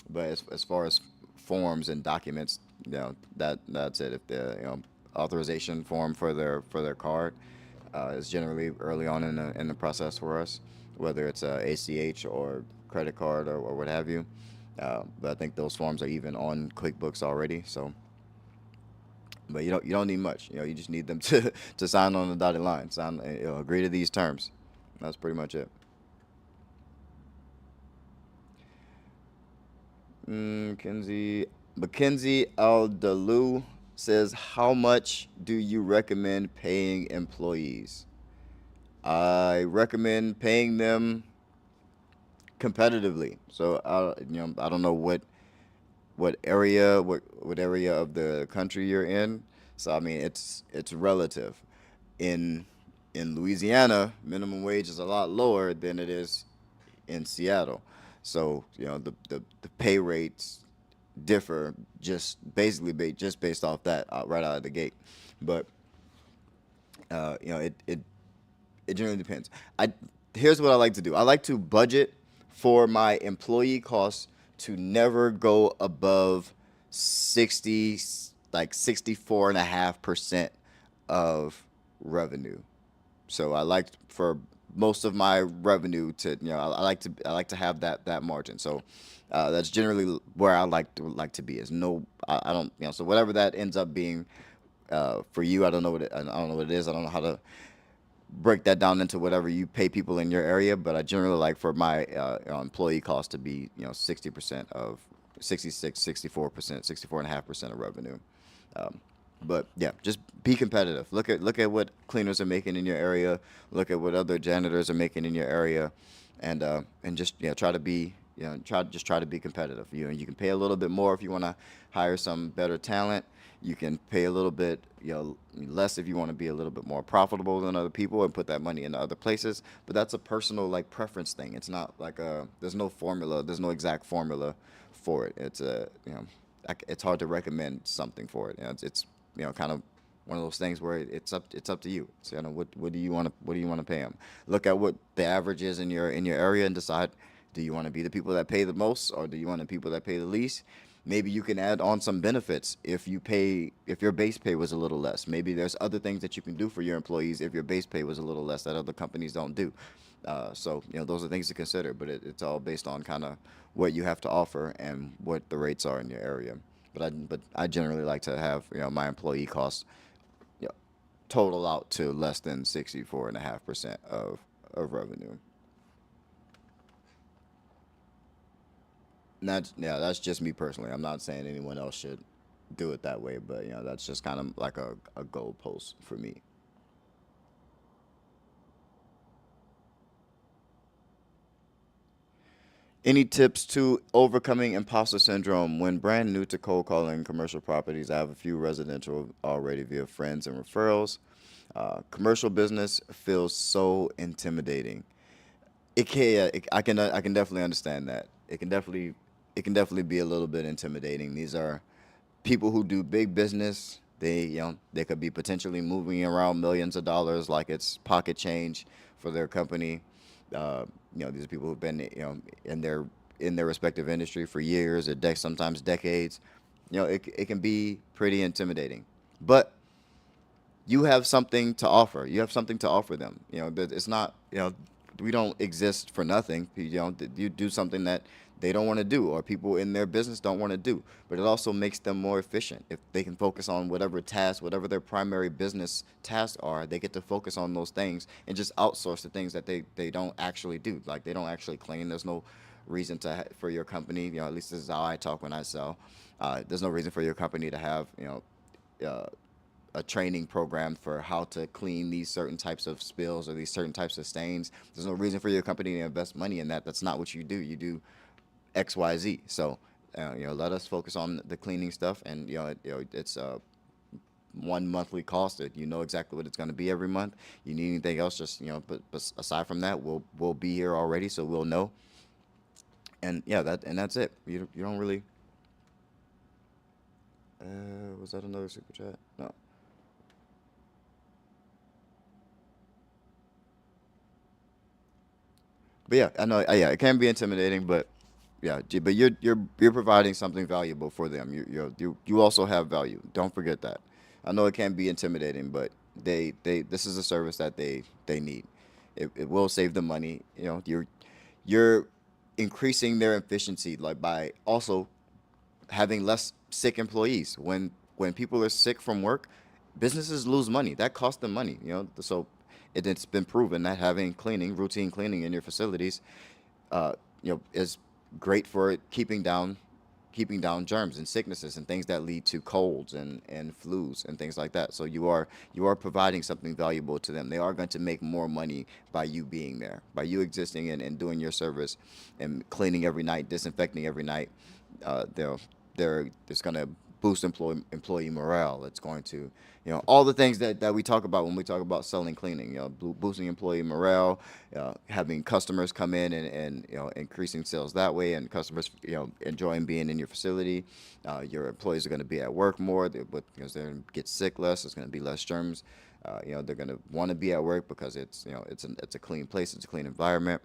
But as far as forms and documents, that's it. If the authorization form for their card is generally early on in the process for us, whether it's ACH or credit card or what have you. But I think those forms are even on QuickBooks already. So, but you don't need much. You just need them to sign on the dotted line, agree to these terms. That's pretty much it. Mackenzie Aldalu says, "How much do you recommend paying employees?" I recommend paying them competitively. So I don't know what area of the country you're in. So I mean, it's relative. In in Louisiana, minimum wage is a lot lower than it is in Seattle. So the pay rates differ just basically just based off that right out of the gate. But it generally depends. I Here's what I like to do. I like to budget for my employee costs to never go above 60, like 64.5% of revenue. So I like for most of my revenue to I like to have that margin. So that's generally where I like to be. Is no I don't so whatever that ends up being for you, I don't know what it is. I don't know how to break that down into whatever you pay people in your area, but I generally like for my employee cost to be 60% of 66, 64%, 64.5% of revenue. Um, but yeah, just be competitive. Look at what cleaners are making in your area. Look at what other janitors are making in your area, and just try to be try to be competitive. You can pay a little bit more if you want to hire some better talent. You can pay a little bit less if you want to be a little bit more profitable than other people and put that money into other places. But that's a personal like preference thing. It's not like there's no formula. There's no exact formula for it. It's hard to recommend something for it. It's kind of one of those things where it's up to you. So what do you want to pay them? Look at what the average is in your area and decide, do you want to be the people that pay the most, or do you want the people that pay the least? Maybe you can add on some benefits if your base pay was a little less. Maybe there's other things that you can do for your employees if your base pay was a little less that other companies don't do. So those are things to consider, but it's all based on kind of what you have to offer and what the rates are in your area. But I generally like to have my employee costs you know, total out to less than 64.5% of revenue. That's just me personally. I'm not saying anyone else should do it that way, but that's just kind of like a goalpost for me. Any tips to overcoming imposter syndrome? When brand new to cold calling commercial properties, I have a few residential already via friends and referrals. Commercial business feels so intimidating. I can definitely understand that. It can definitely be a little bit intimidating. These are people who do big business. They could be potentially moving around millions of dollars like it's pocket change for their company. These are people who've been in their respective industry for years or sometimes decades. It can be pretty intimidating, but you have something to offer. You have something to offer them. That it's not we don't exist for nothing. You do something they don't want to do, or people in their business don't want to do. But it also makes them more efficient. If they can focus on whatever task, whatever their primary business tasks are, they get to focus on those things and just outsource the things that they don't actually do. Like they don't actually clean. There's no reason for your company, at least this is how I talk when I sell. There's no reason for your company to have, uh, a training program for how to clean these certain types of spills or these certain types of stains. There's no reason for your company to invest money in that. That's not what you do. You do X, Y, Z. So, let us focus on the cleaning stuff, and it's one monthly cost. That you know exactly what it's going to be every month. You need anything else, just but aside from that, we'll be here already, so we'll know. And yeah, that's it. You don't really. Was that another super chat? No. But yeah, I know. Yeah, it can be intimidating, but yeah, but you're providing something valuable for them. You also have value. Don't forget that. I know it can be intimidating, but they this is a service that they need. It will save them money. You're increasing their efficiency, like by also having less sick employees. When people are sick from work, businesses lose money. That costs them money. So it's been proven that having routine cleaning in your facilities, uh, is great for keeping down germs and sicknesses and things that lead to colds and flus and things like that. So you are providing something valuable to them. They are going to make more money by you being there, by you existing and doing your service and cleaning every night, disinfecting every night. They'll they're It's going to boost employee morale. It's going to, all the things that we talk about when we talk about selling cleaning. Boosting employee morale, having customers come in and increasing sales that way, and customers enjoying being in your facility. Your employees are going to be at work more, because they're going to get sick less. There's going to be less germs. They're going to want to be at work because it's a clean place. It's a clean environment.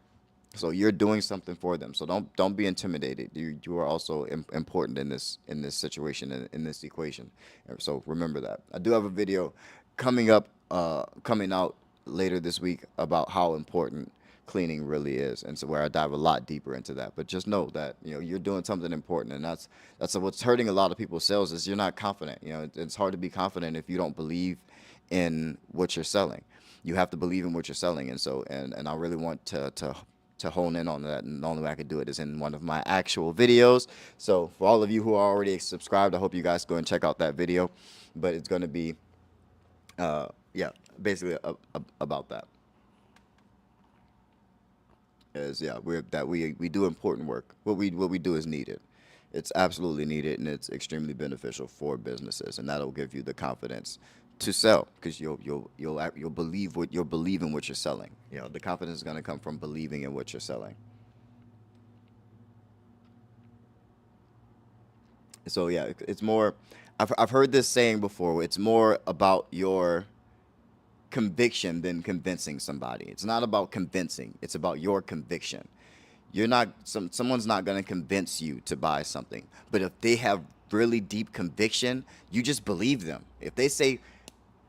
So you're doing something for them. So don't be intimidated. You are also important in this situation, in this equation. So remember that. I do have a video coming out later this week about how important cleaning really is, and so where I dive a lot deeper into that. But just know that you're doing something important, and that's what's hurting a lot of people's sales is you're not confident. It's hard to be confident if you don't believe in what you're selling. You have to believe in what you're selling, and so and I really want to hone in on that, and the only way I could do it is in one of my actual videos. So for all of you who are already subscribed, I hope you guys go and check out that video. But it's going to be, yeah, basically about that. Is yeah, we do important work. What we do is needed. It's absolutely needed, and it's extremely beneficial for businesses, and that'll give you the confidence to sell, because you'll believe in what you're selling. The confidence is going to come from believing in what you're selling. So yeah, it's more. I've heard this saying before. It's more about your conviction than convincing somebody. It's not about convincing. It's about your conviction. Someone's not going to convince you to buy something, but if they have really deep conviction, you just believe them. If they say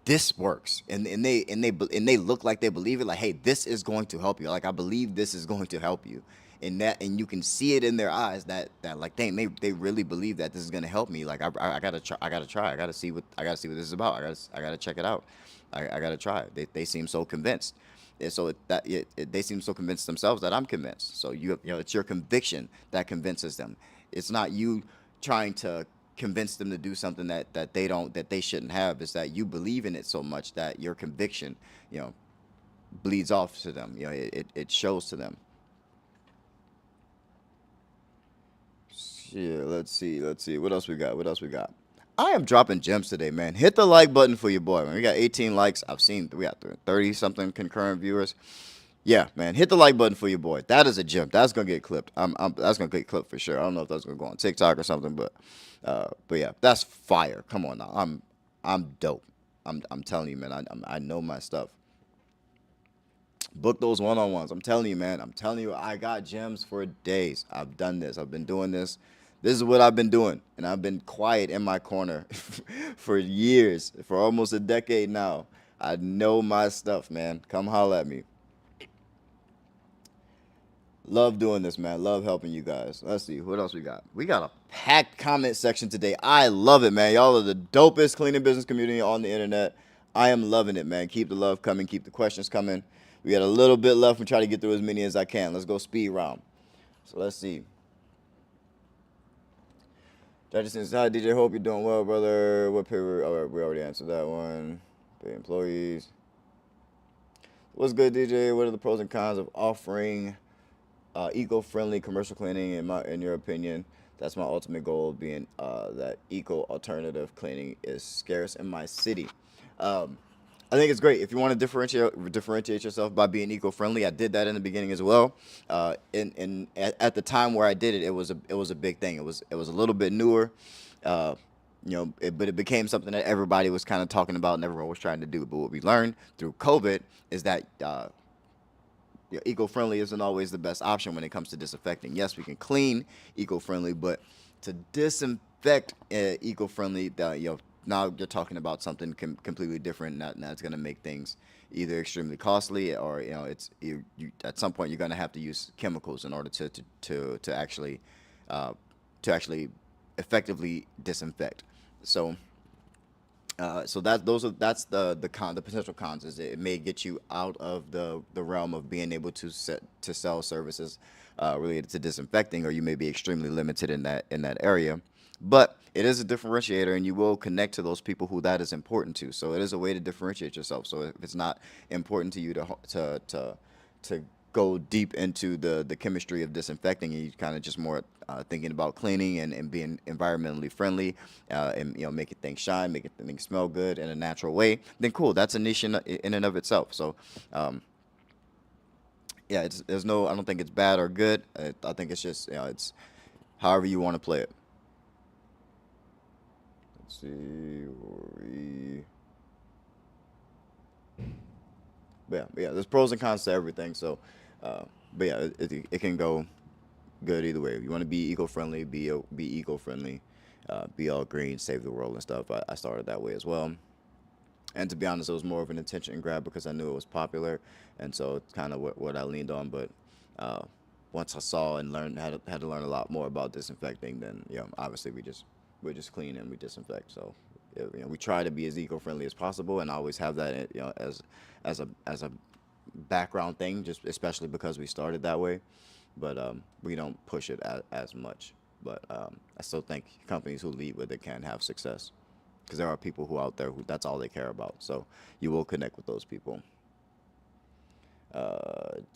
this works, and they look like they believe it, like, hey, this is going to help you, like, I believe this is going to help you, and you can see it in their eyes that like, dang, they really believe that this is going to help me. Like, I gotta try, I gotta see what this is about. I gotta check it out. I gotta try it. They seem so convinced. And so they seem so convinced themselves that I'm convinced. So it's your conviction that convinces them. It's not you trying to convince them to do something that they shouldn't have. It's that you believe in it so much that your conviction, you know, bleeds off to them. It shows to them. Yeah, let's see. What else we got? What else we got? I am dropping gems today, man. Hit the like button for your boy, man. We got 18 likes. We got 30 something concurrent viewers. Yeah, man. Hit the like button for your boy. That is a gem. That's gonna get clipped. That's gonna get clipped for sure. I don't know if that's gonna go on TikTok or something, but yeah, that's fire. Come on now. I'm dope. I'm telling you, man. I know my stuff. Book those one-on-ones. I'm telling you, man. I'm telling you, I got gems for days. I've done this. I've been doing this. This is what I've been doing, and I've been quiet in my corner for years, for almost a decade now. I know my stuff, man. Come holler at me. Love doing this, man. Love helping you guys. Let's see what else we got. We got a packed comment section today. I love it, man. Y'all are the dopest cleaning business community on the internet. I am loving it, man. Keep the love coming. Keep the questions coming. We got a little bit left. We try to get through as many as I can. Let's go speed round. So let's see. Judge says, hi, DJ. Hope you're doing well, brother. What paper? Oh, we already answered that one. Pay employees. What's good, DJ? What are the pros and cons of offering eco-friendly commercial cleaning? In your opinion, that's my ultimate goal. Being that eco alternative cleaning is scarce in my city. I think it's great if you want to differentiate yourself by being eco-friendly. I did that in the beginning as well. At the time where I did it, it was a big thing. It was a little bit newer, but it became something that everybody was kind of talking about and everyone was trying to do. But what we learned through COVID is that eco-friendly isn't always the best option when it comes to disinfecting. Yes, we can clean eco-friendly, but to disinfect eco-friendly, now you're talking about something completely different. Now it's going to make things either extremely costly or it's you at some point you're going to have to use chemicals in order to actually effectively disinfect. So that's the potential cons is it may get you out of the realm of being able to sell services related to disinfecting, or you may be extremely limited in that area. But it is a differentiator, and you will connect to those people who that is important to. So it is a way to differentiate yourself. So if it's not important to you to go deep into the chemistry of disinfecting, and you kind of just more thinking about cleaning and being environmentally friendly, and making things shine, making things smell good in a natural way, then cool. That's a niche in and of itself. So. Yeah, I don't think it's bad or good. I think it's just, it's however you want to play it. Let's see. But yeah, there's pros and cons to everything. So, but yeah, it can go good either way. If you want to be eco-friendly, be eco-friendly, be all green, save the world and stuff. I started that way as well. And to be honest, it was more of an attention grab because I knew it was popular, and so it's kind of what I leaned on. But uh, once I saw and learned had to learn a lot more about disinfecting, then obviously we just clean and we disinfect. So we try to be as eco-friendly as possible, and always have that as a background thing, just especially because we started that way. But we don't push it as much. But I still think companies who lead with it can have success because there are people who out there who that's all they care about. So you will connect with those people.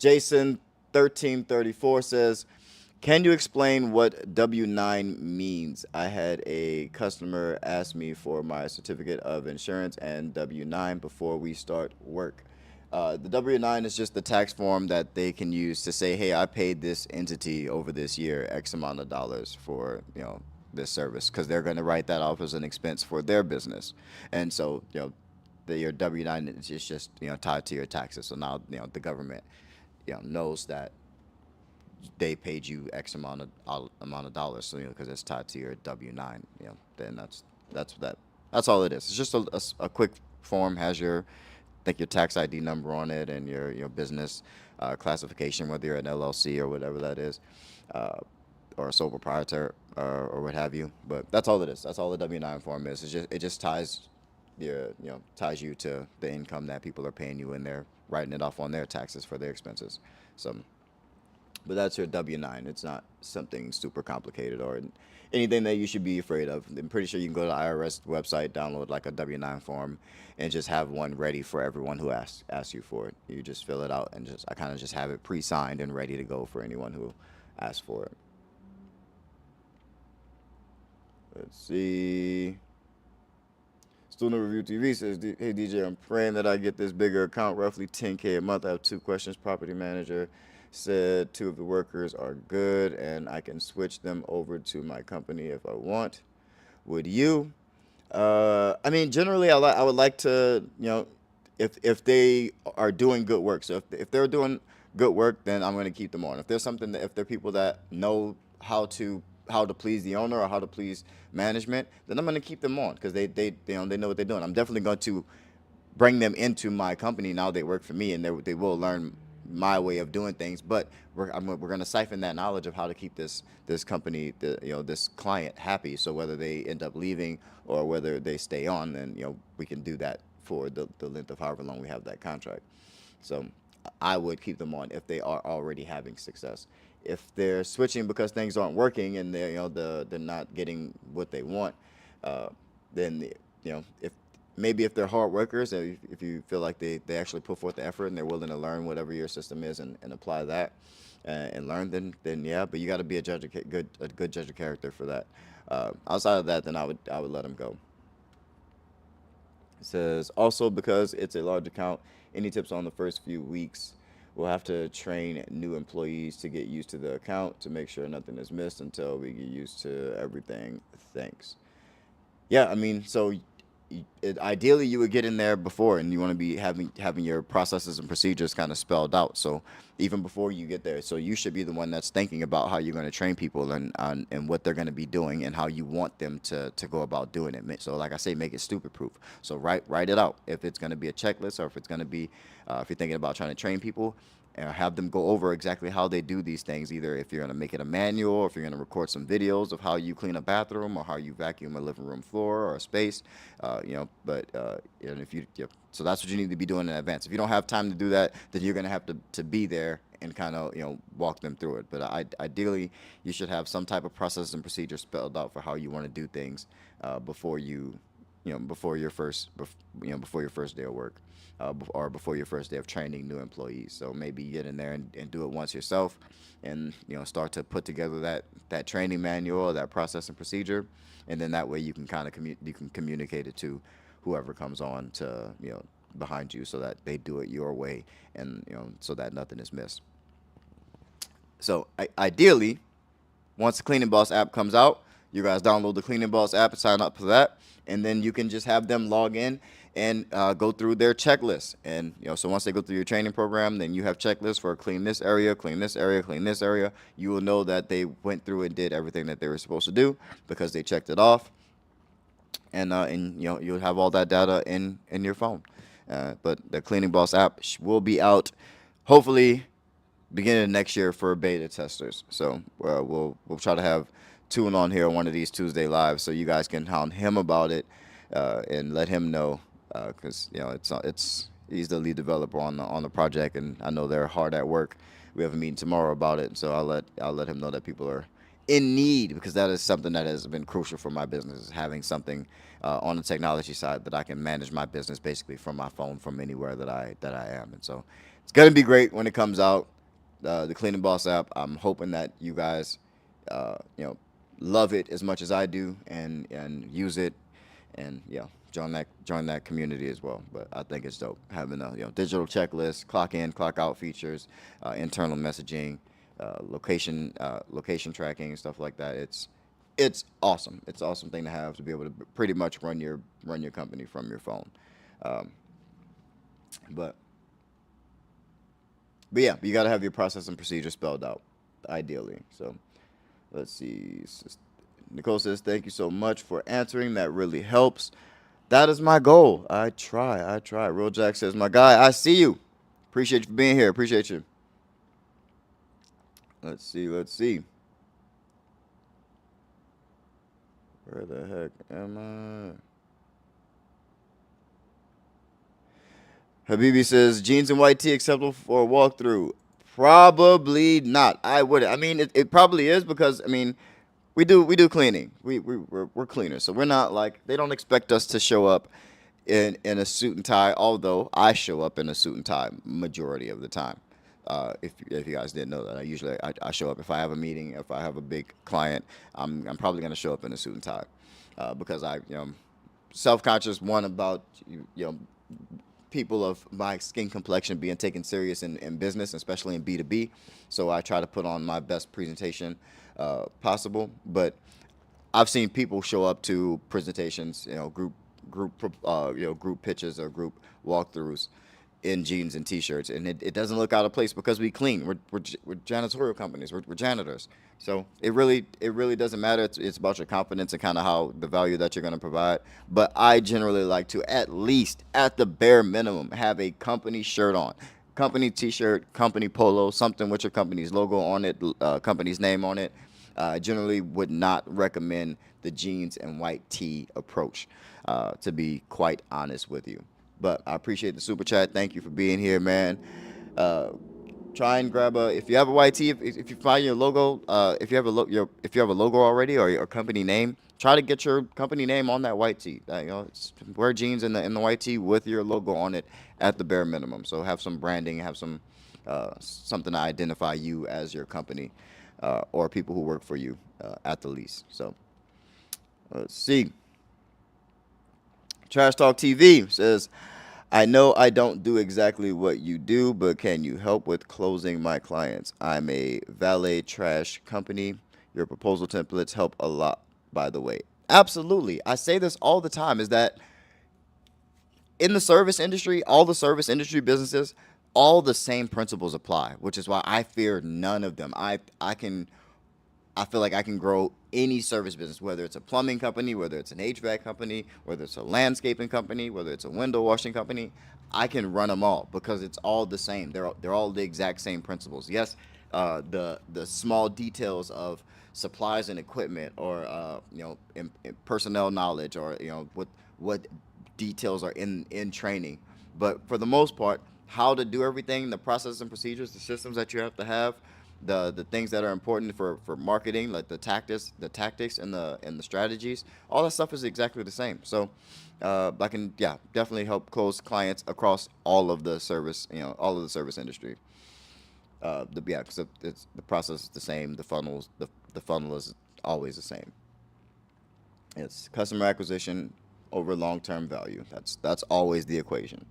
Jason 1334 says, "Can you explain what W-9 means? I had a customer ask me for my certificate of insurance and W-9 before we start work." The W-9 is just the tax form that they can use to say, "Hey, I paid this entity over this year X amount of dollars for this service," because they're going to write that off as an expense for their business, and so your W-9 is just tied to your taxes. So now the government knows that they paid you X amount of dollars, so because it's tied to your W-9, then that's all it is. It's just a quick form, has your tax ID number on it and your business classification, whether you're an LLC or whatever that is, or a sole proprietor or what have you. But that's all it is. That's all the W-9 form is. It just ties ties you to the income that people are paying you, and they're writing it off on their taxes for their expenses. So, but that's your W-9. It's not something super complicated or anything that you should be afraid of. I'm pretty sure you can go to the IRS website, download like a W-9 form, and just have one ready for everyone who asks you for it. You just fill it out, and I kind of just have it pre-signed and ready to go for anyone who asks for it. Let's see. Student Review TV says, "Hey DJ, I'm praying that I get this bigger account, roughly 10K a month. I have two questions. Property manager said two of the workers are good and I can switch them over to my company if I want. Would you?" I mean, generally, I would like to, if they are doing good work. So if they're doing good work, then I'm going to keep them on. If there's something that, if they're people that know how to please the owner or how to please management, then I'm going to keep them on because they know what they're doing. I'm definitely going to bring them into my company now. They work for me, and they will learn my way of doing things, but we're going to siphon that knowledge of how to keep this company, this client happy. So whether they end up leaving or whether they stay on, then we can do that for the length of however long we have that contract. So I would keep them on if they are already having success. If they're switching because things aren't working and they're not getting what they want, uh, then if maybe if they're hard workers, if you feel like they actually put forth the effort and they're willing to learn whatever your system is and apply that and learn, then yeah. But you got to be a good judge of character for that. Outside of that, then I would let them go. It says also because it's a large account, any tips on the first few weeks? We'll have to train new employees to get used to the account to make sure nothing is missed until we get used to everything. Thanks. Yeah, I mean, so ideally you would get in there before, and you want to be having your processes and procedures kind of spelled out. So even before you get there, so you should be the one that's thinking about how you're going to train people and what they're going to be doing and how you want them to go about doing it. So like I say, make it stupid proof. So write it out. If it's going to be a checklist or if it's going to be if you're thinking about trying to train people, have them go over exactly how they do these things. Either if you're going to make it a manual, or if you're going to record some videos of how you clean a bathroom or how you vacuum a living room floor or a space, But and if so that's what you need to be doing in advance. If you don't have time to do that, then you're going to have to be there and kind of walk them through it. But ideally, you should have some type of process and procedure spelled out for how you want to do things before before your before your first day of work, or before your first day of training new employees. So maybe get in there and do it once yourself, and start to put together that training manual, that process and procedure, and then that way you can kind of you can communicate it to whoever comes on to behind you, so that they do it your way, and so that nothing is missed. So ideally, once the Cleaning Boss app comes out, you guys download the Cleaning Boss app and sign up for that, and then you can just have them log in and go through their checklist. And so once they go through your training program, then you have checklists for clean this area, clean this area, clean this area. You will know that they went through and did everything that they were supposed to do because they checked it off, and you'll have all that data in your phone. But the Cleaning Boss app will be out, hopefully beginning of next year for beta testers. So we'll try to have Tune on here on one of these Tuesday lives, so you guys can hound him about it and let him know, because it's he's the lead developer on the project, and I know they're hard at work. We have a meeting tomorrow about it, so I'll let him know that people are in need, because that is something that has been crucial for my business, is having something on the technology side that I can manage my business basically from my phone from anywhere that I am. And so it's gonna be great when it comes out, the Cleaning Boss app. I'm hoping that you guys uh, you know love it as much as I do, and use it, and join that community as well. But I think it's dope having a digital checklist, clock in, clock out features, internal messaging, location tracking and stuff like that. It's awesome. It's an awesome thing to have, to be able to pretty much run your company from your phone. Um, but but yeah, you got to have your process and procedure spelled out, ideally. So let's see. Nicole says, "Thank you so much for answering. That really helps. That is my goal. I try. I try." Real Jack says, "My guy, I see you. Appreciate you for being here. Appreciate you." Let's see. Let's see. Where the heck am I? Habibi says, "Jeans and white tee acceptable for a walkthrough?" Probably not. I would. I mean, it probably is, because I mean, we do cleaning. We're cleaners, so we're not like, they don't expect us to show up in a suit and tie. Although I show up in a suit and tie majority of the time. If you guys didn't know that, I show up if I have a meeting, if I have a big client. I'm probably gonna show up in a suit and tie, because I self conscious, one, about people of my skin complexion being taken serious in business, especially in B2B. So I try to put on my best presentation possible. But I've seen people show up to presentations, group pitches or group walkthroughs in jeans and t-shirts, and it doesn't look out of place, because we clean. We're janitorial companies. We're janitors. So it really doesn't matter. It's about your confidence and kind of how the value that you're going to provide. But I generally like to, at least at the bare minimum, have a company shirt on. company T-shirt, company polo, something with your company's logo on it, company's name on it. I generally would not recommend the jeans and white tee approach, to be quite honest with you. But I appreciate the super chat. Thank you for being here, man. Uh, Try and grab a, if you have a YT, if you find your logo, if you have a if you have a logo already or your company name, try to get your company name on that white tee. Wear jeans in the white tee with your logo on it at the bare minimum. So have some branding, have some something to identify you as your company, or people who work for you, at the least. So let's see. Trash Talk TV says, I know I don't do exactly what you do, but can you help with closing my clients? I'm a valet trash company. Your proposal templates help a lot, by the way. Absolutely. I say this all the time, is that in the service industry, all the service industry businesses, all the same principles apply, which is why I fear none of them. I feel like I can grow any service business, whether it's a plumbing company, whether it's an HVAC company, whether it's a landscaping company, whether it's a window washing company. I can run them all because it's all the same. They're all the exact same principles. Yes, the small details of supplies and equipment, or in personnel knowledge, or what details are in training. But for the most part, how to do everything, the process and procedures, the systems that you have, the things that are important for marketing, like the tactics and the strategies, all that stuff is exactly the same. So I can, yeah, definitely help close clients across all of the service industry. Because it's the process is the same. The funnel is always the same. It's customer acquisition over long term value. That's always the equation.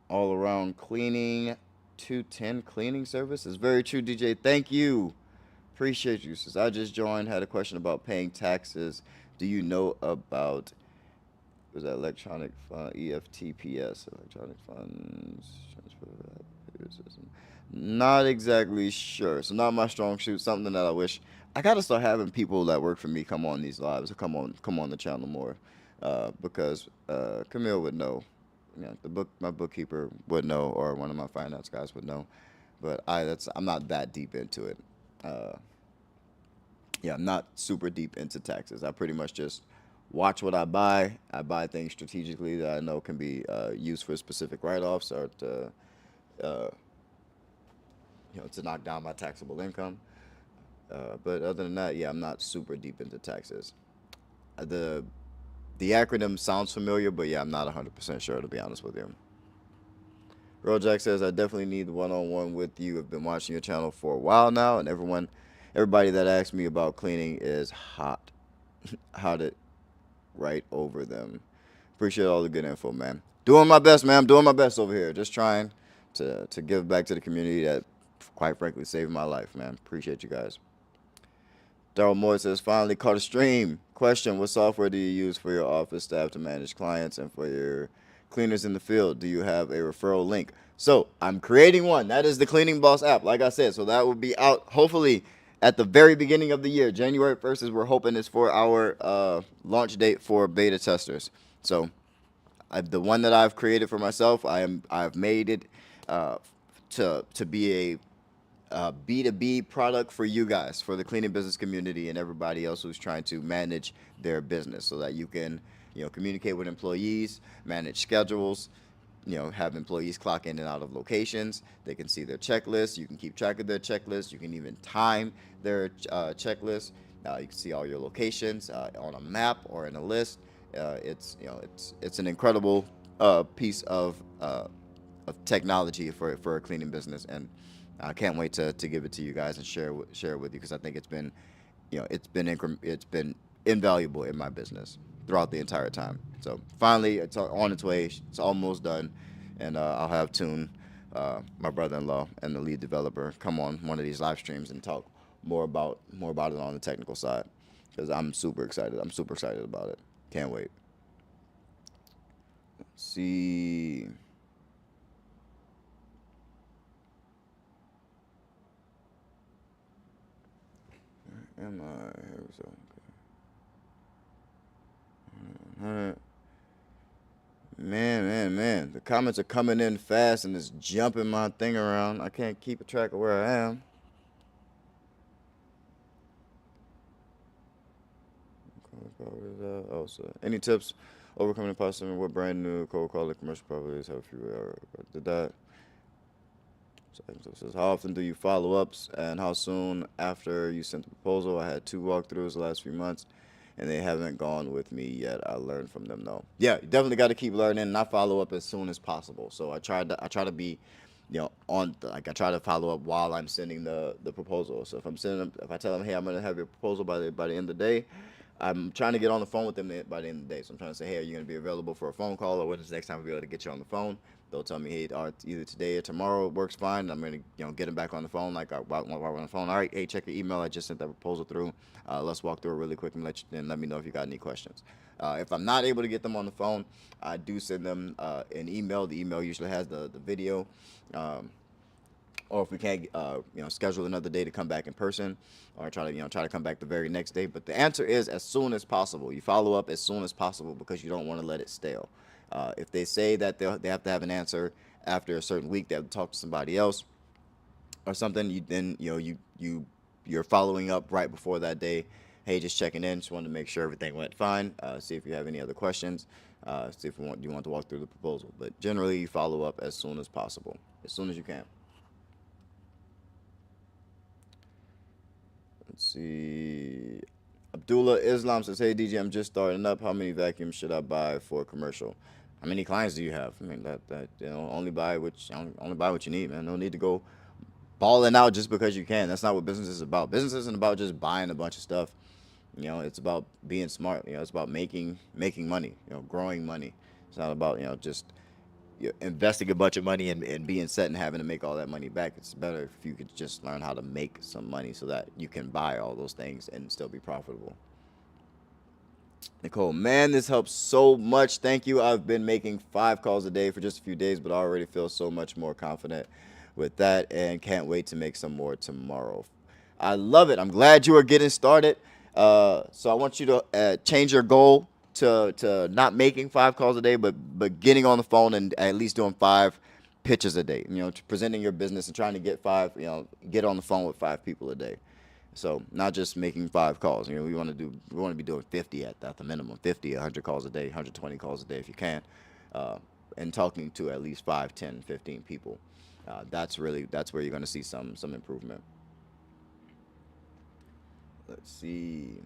All around cleaning, 210 cleaning service is very true, DJ. Thank you. Appreciate you. Since I just joined, had a question about paying taxes. Do you know about, was that electronic fund, EFTPS, electronic funds transfer system? Not exactly sure. So not my strong suit. Something that I wish I gotta start having people that work for me come on these lives, or come on the channel more, because Camille would know. My bookkeeper would know, or one of my finance guys would know. But I'm not that deep into it. Uh, yeah, I'm not super deep into taxes. I pretty much just watch what I buy. I buy things strategically that I know can be used for specific write-offs, or uh, to knock down my taxable income. But other than that, yeah, I'm not super deep into taxes. The acronym sounds familiar, but yeah, I'm not 100% sure, to be honest with you. Real Jack says, I definitely need one-on-one with you. I've been watching your channel for a while now, and everybody that asks me about cleaning is hot. Hot it right over them. Appreciate all the good info, man. Doing my best, man. I'm doing my best over here. Just trying to give back to the community that, quite frankly, saved my life, man. Appreciate you guys. Daryl Moore says, finally caught a stream. Question, what software do you use for your office staff to manage clients, and for your cleaners in the field? Do you have a referral link? So I'm creating one. That is the Cleaning Boss app, like I said. So that will be out hopefully at the very beginning of the year. January 1st is, we're hoping, is for our launch date for beta testers. So the one that I've created for myself, I've made it uh, to be a B2B product for you guys, for the cleaning business community and everybody else who's trying to manage their business, so that you can, communicate with employees, manage schedules, have employees clock in and out of locations. They can see their checklist. You can keep track of their checklist. You can even time their checklist. You can see all your locations on a map or in a list. It's an incredible piece of technology for a cleaning business, and I can't wait to give it to you guys and share it with you, because I think it's been invaluable in my business throughout the entire time. So finally, it's on its way. It's almost done, and I'll have Tune, my brother-in-law and the lead developer, come on one of these live streams and talk more about it on the technical side, because I'm super excited. I'm super excited about it. Can't wait. Let's see. Am I? Here we go. Man. The comments are coming in fast and it's jumping my thing around. I can't keep a track of where I am. Oh, so any tips overcoming imposter syndrome? What brand new cold calling commercial probabilities have you did that? So it says, how often do you follow ups and how soon after you sent the proposal? I had two walkthroughs the last few months and they haven't gone with me yet. I learned from them though. Yeah, you definitely got to keep learning and I follow up as soon as possible. So I try to be, like I try to follow up while I'm sending the proposal. So if I'm sending them, if I tell them, hey, I'm gonna have your proposal by the end of the day, I'm trying to get on the phone with them by the end of the day. So I'm trying to say, hey, are you going to be available for a phone call, or when's the next time we'll be able to get you on the phone? They'll tell me, hey, either today or tomorrow works fine. I'm going to, get them back on the phone. Like while we're on the phone, all right, hey, check your email. I just sent that proposal through. Let's walk through it really quick and let me know if you got any questions. If I'm not able to get them on the phone, I do send them an email. The email usually has the video. Or if we can't, schedule another day to come back in person, or try to come back the very next day. But the answer is as soon as possible. You follow up as soon as possible because you don't want to let it stale. If they say that they have to have an answer after a certain week, they have to talk to somebody else or something. You're following up right before that day. Hey, just checking in. Just wanted to make sure everything went fine. See if you have any other questions. See if you want to walk through the proposal. But generally, you follow up as soon as possible, as soon as you can. Let's see. Abdullah Islam says, "Hey DJ, I'm just starting up. How many vacuums should I buy for a commercial? How many clients do you have? I mean, that only buy what you need, man. No need to go balling out just because you can. That's not what business is about. Business isn't about just buying a bunch of stuff. It's about being smart. It's about making money. Growing money. It's not about just you're investing a bunch of money and being set and having to make all that money back. It's better if you could just learn how to make some money so that you can buy all those things and still be profitable." Nicole, man, this helps so much. Thank you. I've been making 5 calls a day for just a few days, but I already feel so much more confident with that and can't wait to make some more tomorrow. I love it. I'm glad you are getting started. So I want you to change your goal to not making 5 calls a day, but getting on the phone and at least doing 5 pitches a day. Presenting your business and trying to get on the phone with 5 people a day. So not just making 5 calls. We want to be doing 50 at the minimum, 50, 100 calls a day, 120 calls a day if you can, and talking to at least 5, 10, 15 people. That's where you're going to see some improvement. Let's see.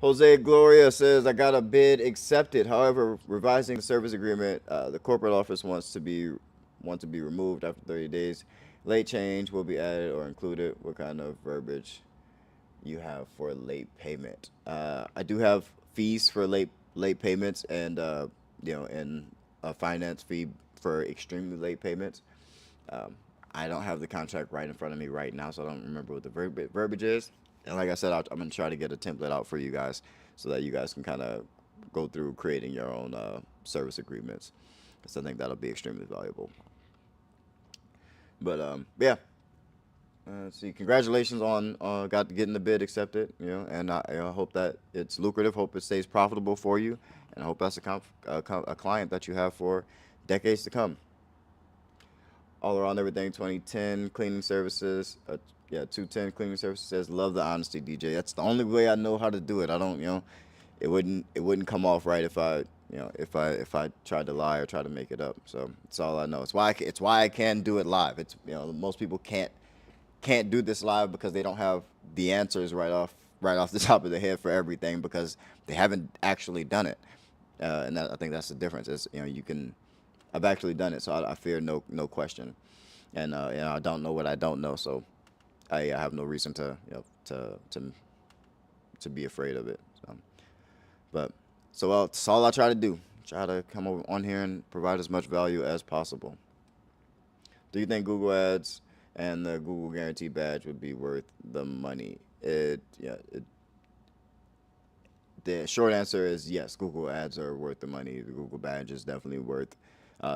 Jose Gloria says, I got a bid accepted. However, revising the service agreement, the corporate office want to be removed after 30 days. Late change will be added or included. What kind of verbiage you have for late payment? I do have fees for late payments and a finance fee for extremely late payments. I don't have the contract right in front of me right now, so I don't remember what the verbiage is. And like I said, I'm going to try to get a template out for you guys so that you guys can kind of go through creating your own service agreements. So I think that'll be extremely valuable. But yeah. Let's see. Congratulations on getting the bid accepted. And I hope that it's lucrative. Hope it stays profitable for you, and I hope that's a client that you have for decades to come. All Around Everything 2010 cleaning services. 210 cleaning services says, love the honesty, DJ. That's the only way I know how to do it. I don't, it wouldn't come off right if I tried to lie or try to make it up. So it's all I know. It's why I can do it live. It's most people can't do this live because they don't have the answers right off the top of their head for everything because they haven't actually done it. And I think that's the difference. Is I've actually done it, so I fear no question, and I don't know what I don't know, so I have no reason to be afraid of it. So that's all I try to do. Try to come over on here and provide as much value as possible. Do you think Google Ads and the Google Guarantee badge would be worth the money? The short answer is yes. Google Ads are worth the money. The Google badge is definitely worth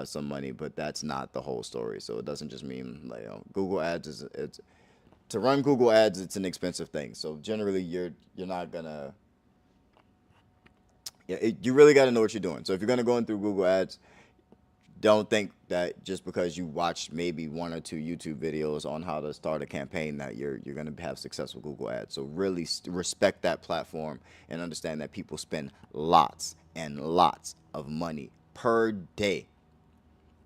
some money, but that's not the whole story. So it doesn't just mean Google Ads to run Google Ads. It's an expensive thing. So generally, you're not gonna Yeah, you really got to know what you're doing. So if you're gonna go in through Google Ads, don't think that just because you watch maybe one or two YouTube videos on how to start a campaign that you're going to have success with Google Ads. So really respect that platform and understand that people spend lots and lots of money per day.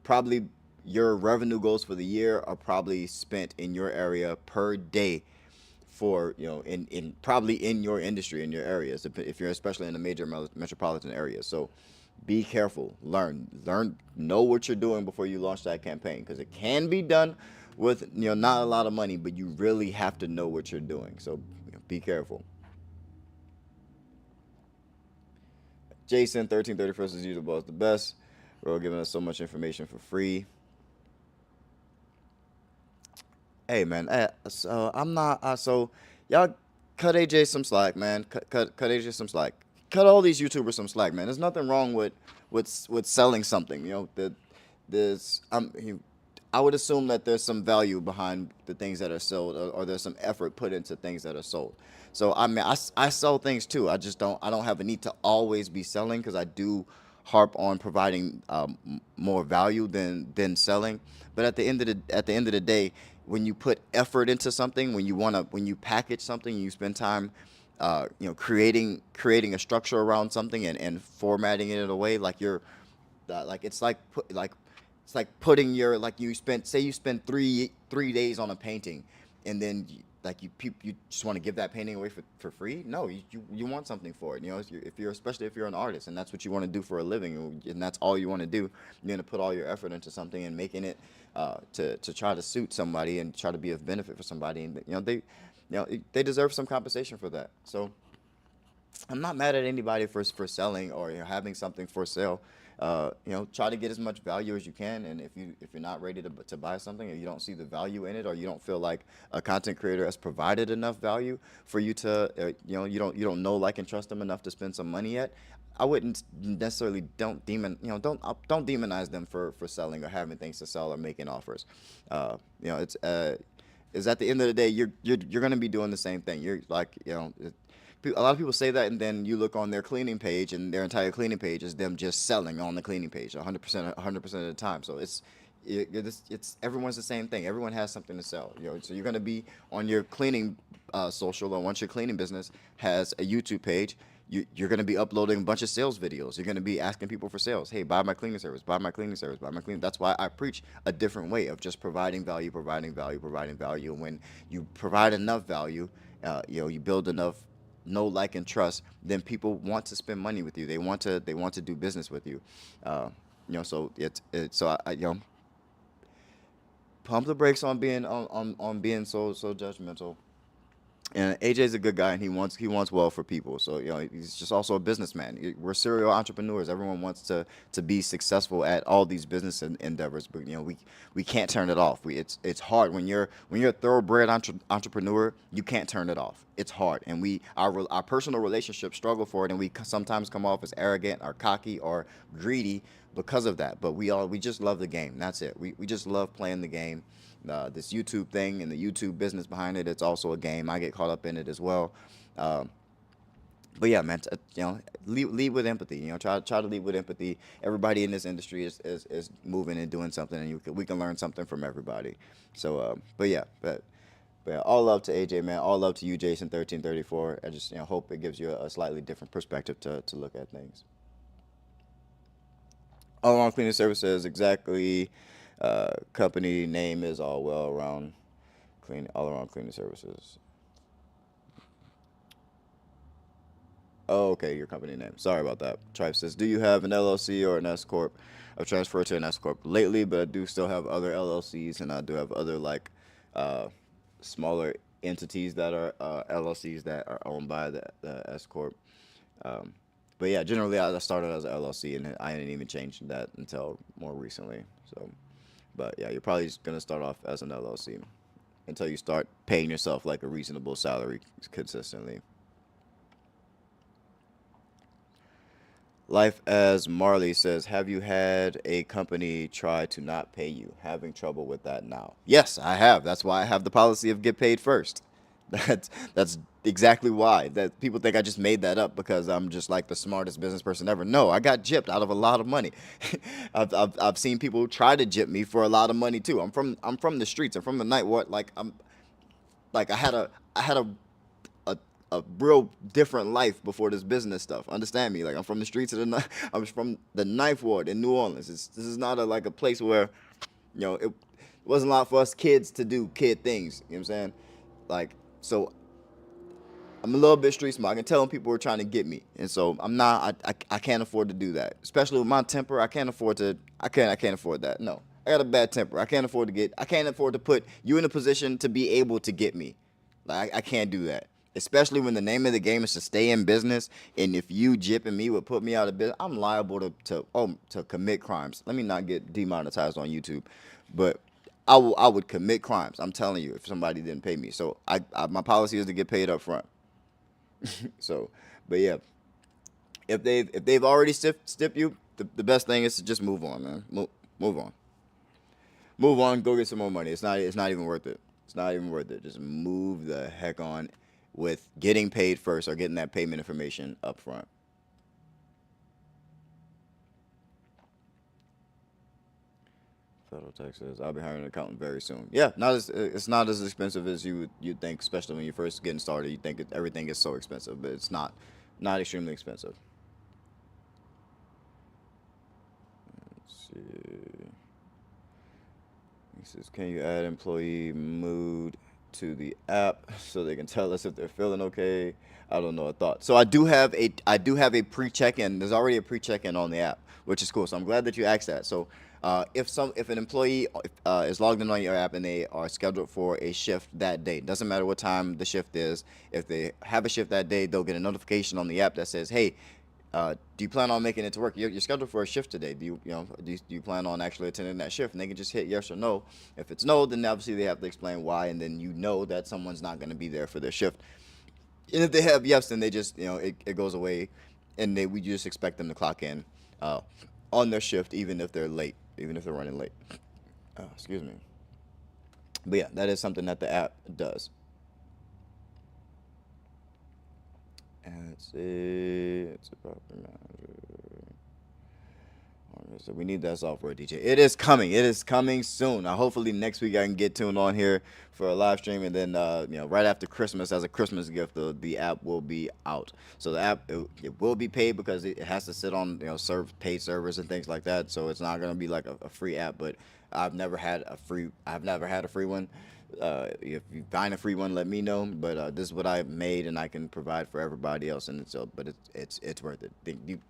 Probably your revenue goals for the year are probably spent in your area per day for in probably in your industry, in your areas, if you're especially in the major metropolitan areas. So be careful, learn, know what you're doing before you launch that campaign, because it can be done with not a lot of money, but you really have to know what you're doing. So be careful. Jason 1331st is usual is the best. Bro, giving us so much information for free. Hey man, so I'm not. So y'all cut AJ some slack, man. Cut AJ some slack. Cut all these YouTubers some slack, man. There's nothing wrong with selling something. There's I would assume that there's some value behind the things that are sold, or there's some effort put into things that are sold. So I mean, I sell things too. I don't have a need to always be selling, because I do harp on providing more value than selling. But at the end of the day, when you put effort into something, when you package something, you spend time, creating a structure around something, and formatting it in a way like you're like it's like putting your like you spent say you spent 3 days on a painting, and then you just want to give that painting away for free. No, you want something for it. If you're especially if you're an artist and that's what you want to do for a living, and that's all you want to do, you're going to put all your effort into something and making it to try to suit somebody and try to be of benefit for somebody, and they deserve some compensation for that. So I'm not mad at anybody for selling, or having something for sale. Try to get as much value as you can, and if you're not ready to buy something, or you don't see the value in it, or you don't feel like a content creator has provided enough value for you to, you don't know, like, and trust them enough to spend some money yet, I wouldn't necessarily don't demonize them for selling or having things to sell or making offers. It's is at the end of the day, you're going to be doing the same thing. You're like, a lot of people say that, and then you look on their cleaning page, and their entire cleaning page is them just selling on the cleaning page 100% of the time. So it's everyone's the same thing. Everyone has something to sell. So you're going to be on your cleaning social, or once your cleaning business has a YouTube page, you're going to be uploading a bunch of sales videos. You're going to be asking people for sales. Hey, buy my cleaning service. Buy my cleaning service. Buy my cleaning. That's why I preach a different way of just providing value, providing value, providing value. And when you provide enough value, you build enough know, like, and trust, then people want to spend money with you. They want to do business with you. So pump the brakes on being so judgmental. And AJ's a good guy, and he wants well for people. So he's just also a businessman. We're serial entrepreneurs. Everyone wants to be successful at all these business endeavors, but we can't turn it off. It's hard when you're a thoroughbred entrepreneur. You can't turn it off. It's hard, and our personal relationships struggle for it, and we sometimes come off as arrogant or cocky or greedy because of that. But we just love the game. That's it. We just love playing the game. This YouTube thing and the YouTube business behind it, it's also a game. I get caught up in it as well. Uh, but yeah, man, lead with empathy. Try to lead with empathy. Everybody in this industry is moving and doing something, and we can learn something from everybody. So, but yeah, all love to AJ, man. All love to you, Jason 1334. I just hope it gives you a slightly different perspective to look at things. All around cleaning services, exactly. Company name is all well around all around cleaning services. Oh, okay, your company name. Sorry about that. Tribe says, do you have an LLC or an S corp? I've transferred to an S corp lately, but I do still have other LLCs, and I do have other like uh, smaller entities that are LLCs that are owned by the S corp. Um, but yeah, generally I started as an LLC, and I didn't even change that until more recently. So, but yeah, you're probably just gonna start off as an LLC until you start paying yourself like a reasonable salary consistently. Life as Marley says, have you had a company try to not pay you? Having trouble with that now? Yes, I have. That's why I have the policy of get paid first. That's exactly why that people think I just made that up because I'm just like the smartest business person ever. No, I got gypped out of a lot of money. I've seen people try to gyp me for a lot of money too. I'm from the streets. I'm from the night. What like I'm like I had a a real different life before this business stuff. Understand me? Like I'm from the streets of I'm from the Ninth Ward in New Orleans. This is not like a place where it wasn't a lot for us kids to do kid things. You know what I'm saying? Like so I'm a little bit street smart. I can tell when people are trying to get me, and so I'm not. I can't afford to do that, especially with my temper. I can't afford to. I can't afford that. No, I got a bad temper. I can't afford to get. I can't afford to put you in a position to be able to get me. Like I can't do that. Especially when the name of the game is to stay in business, and if you jipping me would put me out of business, I'm liable to commit crimes. Let me not get demonetized on YouTube, but I would commit crimes. I'm telling you, if somebody didn't pay me. So my policy is to get paid up front. So, but yeah, if they've already stiffed you, the best thing is to just move on, man. Move on, move on. Go get some more money. It's not even worth it. It's not even worth it. Just move the heck on with getting paid first or getting that payment information up front. Federal taxes. I'll be hiring an accountant very soon. Yeah, not as it's not as expensive as you'd think, especially when you're first getting started. You think everything is so expensive, but it's not extremely expensive. Let's see. He says, "Can you add employee mood to the app so they can tell us if they're feeling okay?" I don't know a thought. So I do have a pre-check-in. There's already a pre-check-in on the app, which is cool. So I'm glad that you asked that. So if an employee is logged in on your app and they are scheduled for a shift that day, doesn't matter what time the shift is. If they have a shift that day, they'll get a notification on the app that says, "Hey, do you plan on making it to work? You're scheduled for a shift today. Do you plan on actually attending that shift?" And they can just hit yes or no. If it's no, then obviously they have to explain why, and then you know that someone's not going to be there for their shift. And if they have yes, then they just it goes away, and we just expect them to clock in uh, on their shift, even if they're late, even if they're running late. Excuse me. But yeah, that is something that the app does. And let's see, it's about so we need that software, DJ. It is coming. It is coming soon. Now, hopefully next week I can get tuned on here for a live stream, and then right after Christmas, as a Christmas gift, the app will be out. So the app it will be paid because it has to sit on paid servers and things like that. So it's not gonna be like a free app. But I've never had a free one. If you find a free one, let me know. But this is what I made, and I can provide for everybody else. And but it's worth it.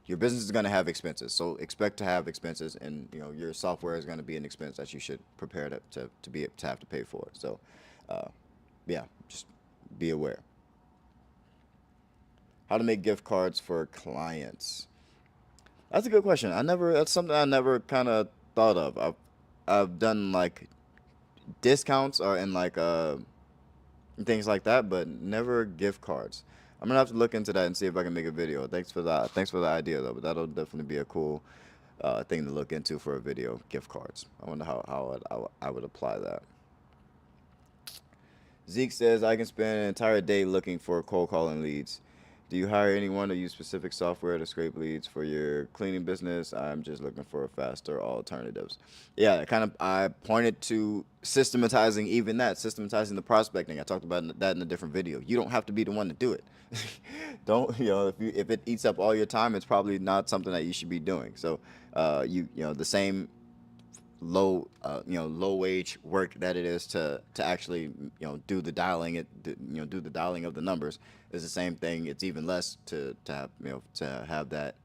Your business is gonna have expenses, so expect to have expenses, and your software is gonna be an expense that you should prepare to have to pay for. So, uh, yeah, just be aware. How to make gift cards for clients? That's a good question. That's something I never kind of thought of. I've done like discounts or and like things like that, but never gift cards. I'm gonna have to look into that and see if I can make a video. Thanks for that. Thanks for the idea though. But that'll definitely be a cool thing to look into for a video. Gift cards. I wonder how I would apply that. Zeke says I can spend an entire day looking for cold calling leads. Do you hire anyone or use specific software to scrape leads for your cleaning business? I'm just looking for faster alternatives. Yeah, I pointed to systematizing the prospecting. I talked about that in a different video. You don't have to be the one to do it. Don't if it eats up all your time, it's probably not something that you should be doing. So, the same low wage work that it is to actually do the dialing do the dialing of the numbers is the same thing. It's even less to have that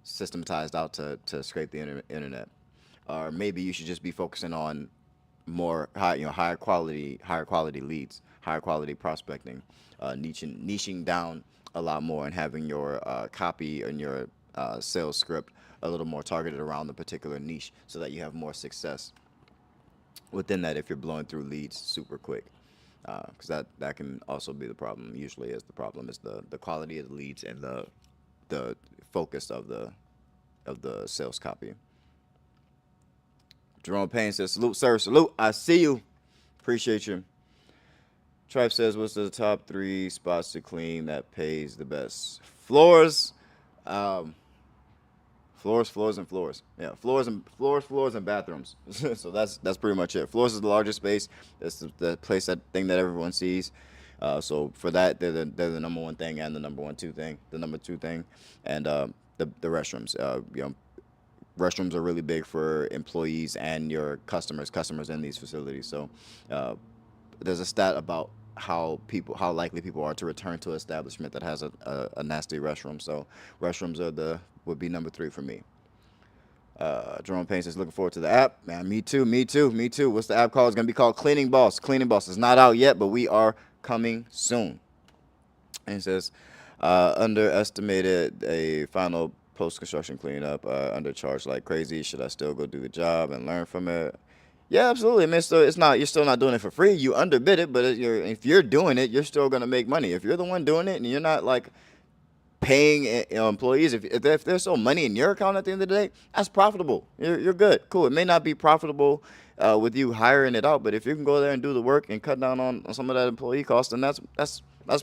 systematized out to scrape the internet. Or maybe you should just be focusing on more higher quality leads, higher quality prospecting, niching down a lot more, and having your copy and your sales script a little more targeted around the particular niche, so that you have more success within that if you're blowing through leads super quick. Because that can also be the problem. Usually, is the problem is the quality of the leads and the focus of the sales copy. Jerome Payne says, "Salute, sir. Salute. I see you. Appreciate you." Tribe says, "What's the top three spots to clean that pays the best?" Floors, um, floors, and floors. Yeah, floors and bathrooms. So that's pretty much it. Floors is the largest space. It's the place that thing that everyone sees. So for that, they're the number one thing and the number one two thing, the number two thing, and the restrooms. Restrooms are really big for employees and your customers in these facilities. So uh, there's a stat about how likely people are to return to an establishment that has a nasty restroom. So restrooms are the would be number three for me. Jerome Payne says, looking forward to the app. Man, me too, me too, me too. What's the app called? It's going to be called Cleaning Boss. Cleaning Boss is not out yet, but we are coming soon. And he says, underestimated a final post construction cleanup, undercharged like crazy. Should I still go do the job and learn from it? Yeah, absolutely. I mean, it's not, you're still not doing it for free. You underbid it, but if you're doing it, you're still going to make money. If you're the one doing it and you're not like paying employees, if there's still money in your account at the end of the day, that's profitable. You're good. Cool. It may not be profitable with you hiring it out, but if you can go there and do the work and cut down on some of that employee cost, then that's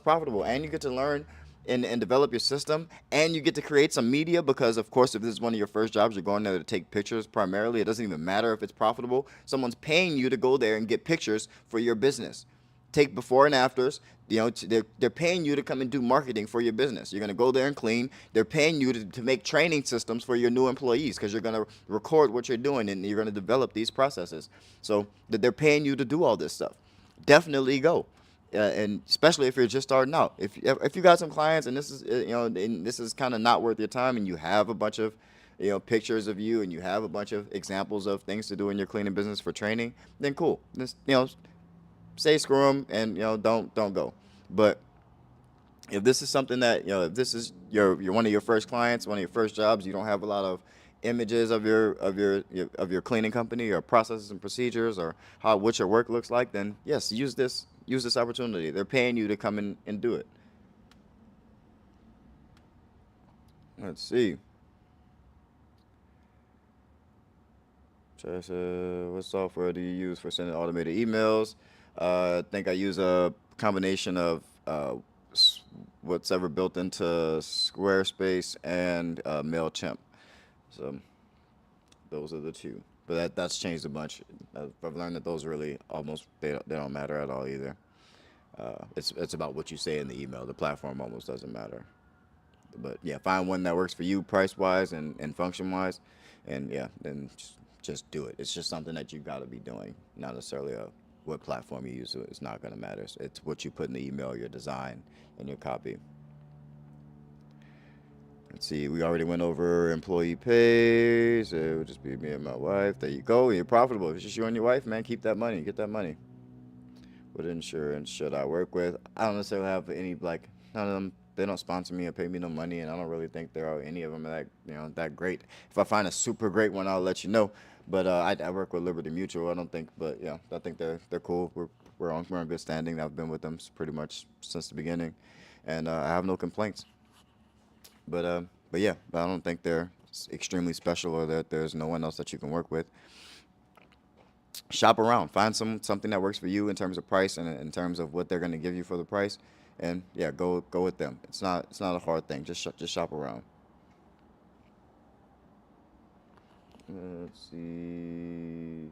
profitable. And you get to learn and develop your system, and you get to create some media because, of course, if this is one of your first jobs, you're going there to take pictures primarily. It doesn't even matter if it's profitable. Someone's paying you to go there and get pictures for your business. Take before and afters. They're paying you to come and do marketing for your business. You're going to go there and clean. They're paying you to make training systems for your new employees because you're going to record what you're doing and you're going to develop these processes. So that they're paying you to do all this stuff. Definitely go. And especially if you're just starting out. If you got some clients and this is and this is kind of not worth your time, and you have a bunch of pictures of you and you have a bunch of examples of things to do in your cleaning business for training, then cool. This say screw them and don't go. But if this is something that if this is your one of your first clients, one of your first jobs, you don't have a lot of images of your cleaning company or processes and procedures or what your work looks like, then yes, use this opportunity. They're paying you to come in and do it. Let's see. What software do you use for sending automated emails? I think I use a combination of what's ever built into Squarespace and Mailchimp. So those are the two. But that's changed a bunch. I've learned that those really almost they don't matter at all either. It's about what you say in the email. The platform almost doesn't matter. But yeah, find one that works for you price wise and function wise, and yeah, then just do it. It's just something that you got to be doing, not necessarily what platform you use. It's not going to matter. It's what you put in the email, your design, and your copy. Let's see. We already went over employee pay. So it would just be me and my wife. There you go. You're profitable. If it's just you and your wife, man, keep that money. Get that money. What insurance should I work with? I don't necessarily have any like none of them. They don't sponsor me or pay me no money, and I don't really think there are any of them that great. If I find a super great one, I'll let you know. But I work with Liberty Mutual. I don't think, but yeah, I think they're cool. We're on good standing. I've been with them pretty much since the beginning, and I have no complaints. But yeah, I don't think they're extremely special or that there's no one else that you can work with. Shop around, find something that works for you in terms of price and in terms of what they're going to give you for the price, and yeah, go with them. It's not a hard thing. Just shop around. Let's see.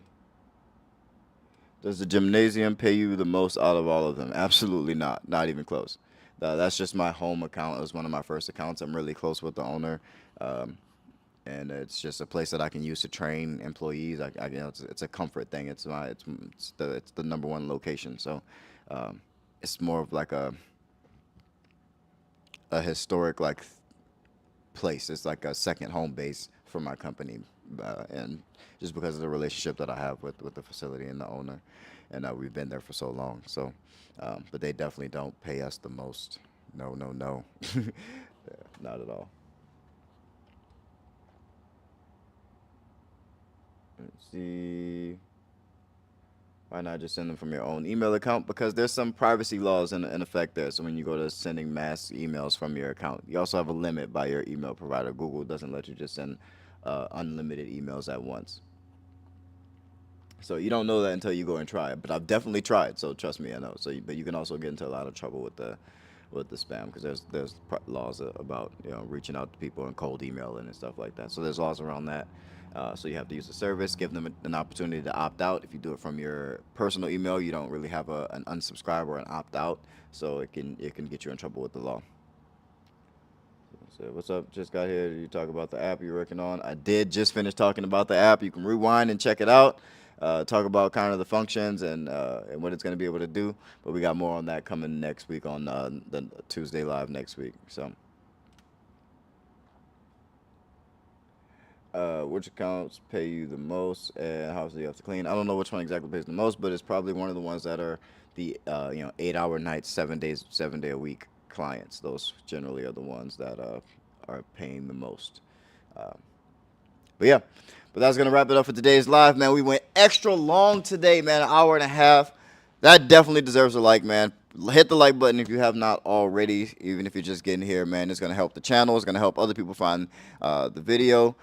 Does the gymnasium pay you the most out of all of them? Absolutely not. Not even close. That's just my home account. It was one of my first accounts. I'm really close with the owner. Um, and it's just a place that I can use to train employees. It's a comfort thing. It's the number one location. So um, it's more of like a historic like place. It's like a second home base for my company, and just because of the relationship that I have with the facility and the owner, and we've been there for so long. So, but they definitely don't pay us the most. No, no, no, yeah, not at all. Let's see. Why not just send them from your own email account? Because there's some privacy laws in effect there. So when you go to sending mass emails from your account, you also have a limit by your email provider. Google doesn't let you just send unlimited emails at once. So you don't know that until you go and try it. But I've definitely tried, so trust me, I know. So, but you can also get into a lot of trouble with the spam because there's laws about reaching out to people and cold emailing and stuff like that. So there's laws around that. So you have to use the service, give them an opportunity to opt out. If you do it from your personal email, you don't really have an unsubscribe or an opt out, so it can get you in trouble with the law. So what's up? Just got here. You talk about the app you're working on. I did just finish talking about the app. You can rewind and check it out. Talk about kind of the functions and what it's going to be able to do. But we got more on that coming next week on the Tuesday live next week. So, which accounts pay you the most and how much do you have to clean? I don't know which one exactly pays the most, but it's probably one of the ones that are the 8 hour nights, 7 days, 7 day a week clients. Those generally are the ones that are paying the most. Uh, but yeah, but that's gonna wrap it up for today's live, man. We went extra long today, man, an hour and a half. That definitely deserves a like, man. Hit the like button if you have not already, even if you're just getting here, man. It's gonna help the channel. It's gonna help other people find the video.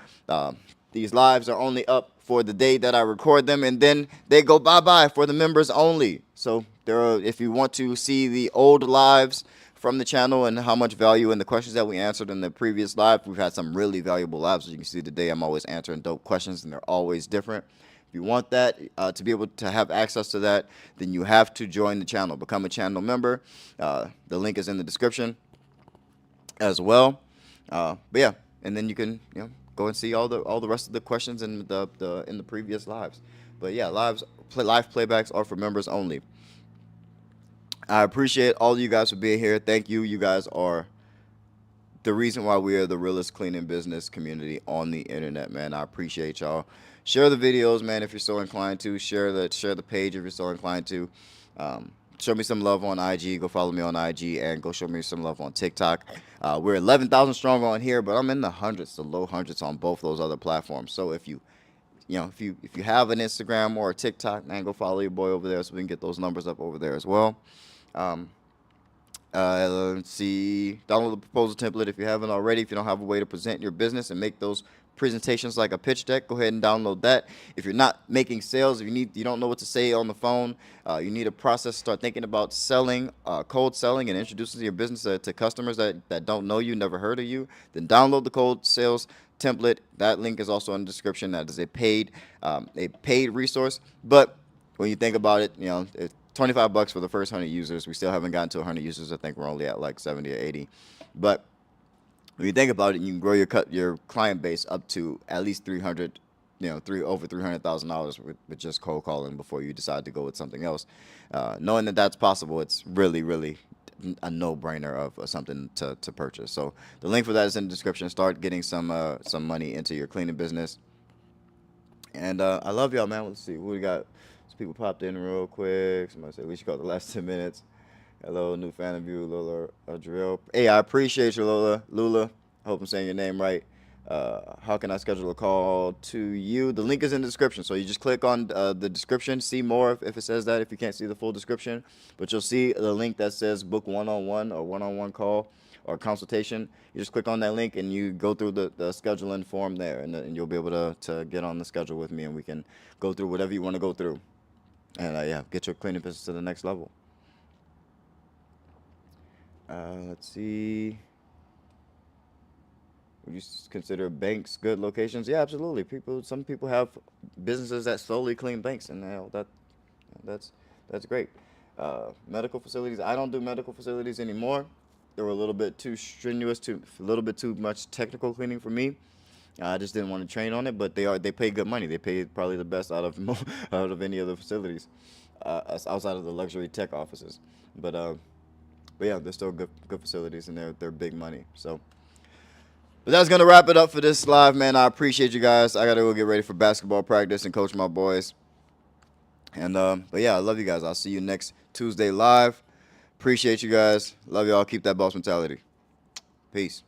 These lives are only up for the day that I record them, and then they go bye-bye for the members only. So if you want to see the old lives from the channel and how much value in the questions that we answered in the previous live, we've had some really valuable lives. As you can see today, I'm always answering dope questions, and they're always different. If you want that, to be able to have access to that, then you have to join the channel. Become a channel member. The link is in the description as well. But yeah, and then you can go and see all the rest of the questions in the previous lives. But yeah, live playbacks are for members only. I appreciate all of you guys for being here. Thank you. You guys are the reason why we are the realest cleaning business community on the internet, man. I appreciate y'all. Share the videos, man, if you're so inclined to. Share the page if you're so inclined to. Show me some love on IG. Go follow me on IG and go show me some love on TikTok. We're 11,000 strong on here, but I'm in the hundreds, the low hundreds on both those other platforms. So if you have an Instagram or a TikTok, man, go follow your boy over there so we can get those numbers up over there as well. Let's see. Download the proposal template if you haven't already. If you don't have a way to present your business and make those presentations like a pitch deck, go ahead and download that. If you're not making sales, if you don't know what to say on the phone, you need a process. Start thinking about selling, cold selling, and introducing your business to customers that don't know you, never heard of you. Then download the cold sales template. That link is also in the description. That is a paid resource. But when you think about it, it's $25 for the first 100 users. We still haven't gotten to 100 users. I think we're only at like 70 or 80. But when you think about it, you can grow your client base up to at least 300, over $300,000 with just cold calling before you decide to go with something else. Knowing that that's possible, it's really, really a no-brainer of something to purchase. So the link for that is in the description. Start getting some money into your cleaning business. And I love y'all, man. Let's see what we got. People popped in real quick. Somebody said we should call the last 10 minutes. Hello, new fan of you, Lola Adriel. Hey, I appreciate you, Lola. Lula. I hope I'm saying your name right. How can I schedule a call to you? The link is in the description. So you just click on the description, see more if it says that, if you can't see the full description. But you'll see the link that says book one-on-one or one-on-one call or consultation. You just click on that link and you go through the scheduling form there. And you'll be able to get on the schedule with me and we can go through whatever you want to go through. And yeah, get your cleaning business to the next level. Let's see. Would you consider banks good locations? Yeah, absolutely. Some people have businesses that solely clean banks, and that's great. Medical facilities. I don't do medical facilities anymore. They were a little bit too strenuous, a little bit too much technical cleaning for me. I just didn't want to train on it, but they pay good money. They pay probably the best out of any other facilities, outside of the luxury tech offices. But yeah, they're still good facilities, and they're big money. So, but that's gonna wrap it up for this live, man. I appreciate you guys. I gotta go get ready for basketball practice and coach my boys. And but yeah, I love you guys. I'll see you next Tuesday live. Appreciate you guys. Love y'all. Keep that boss mentality. Peace.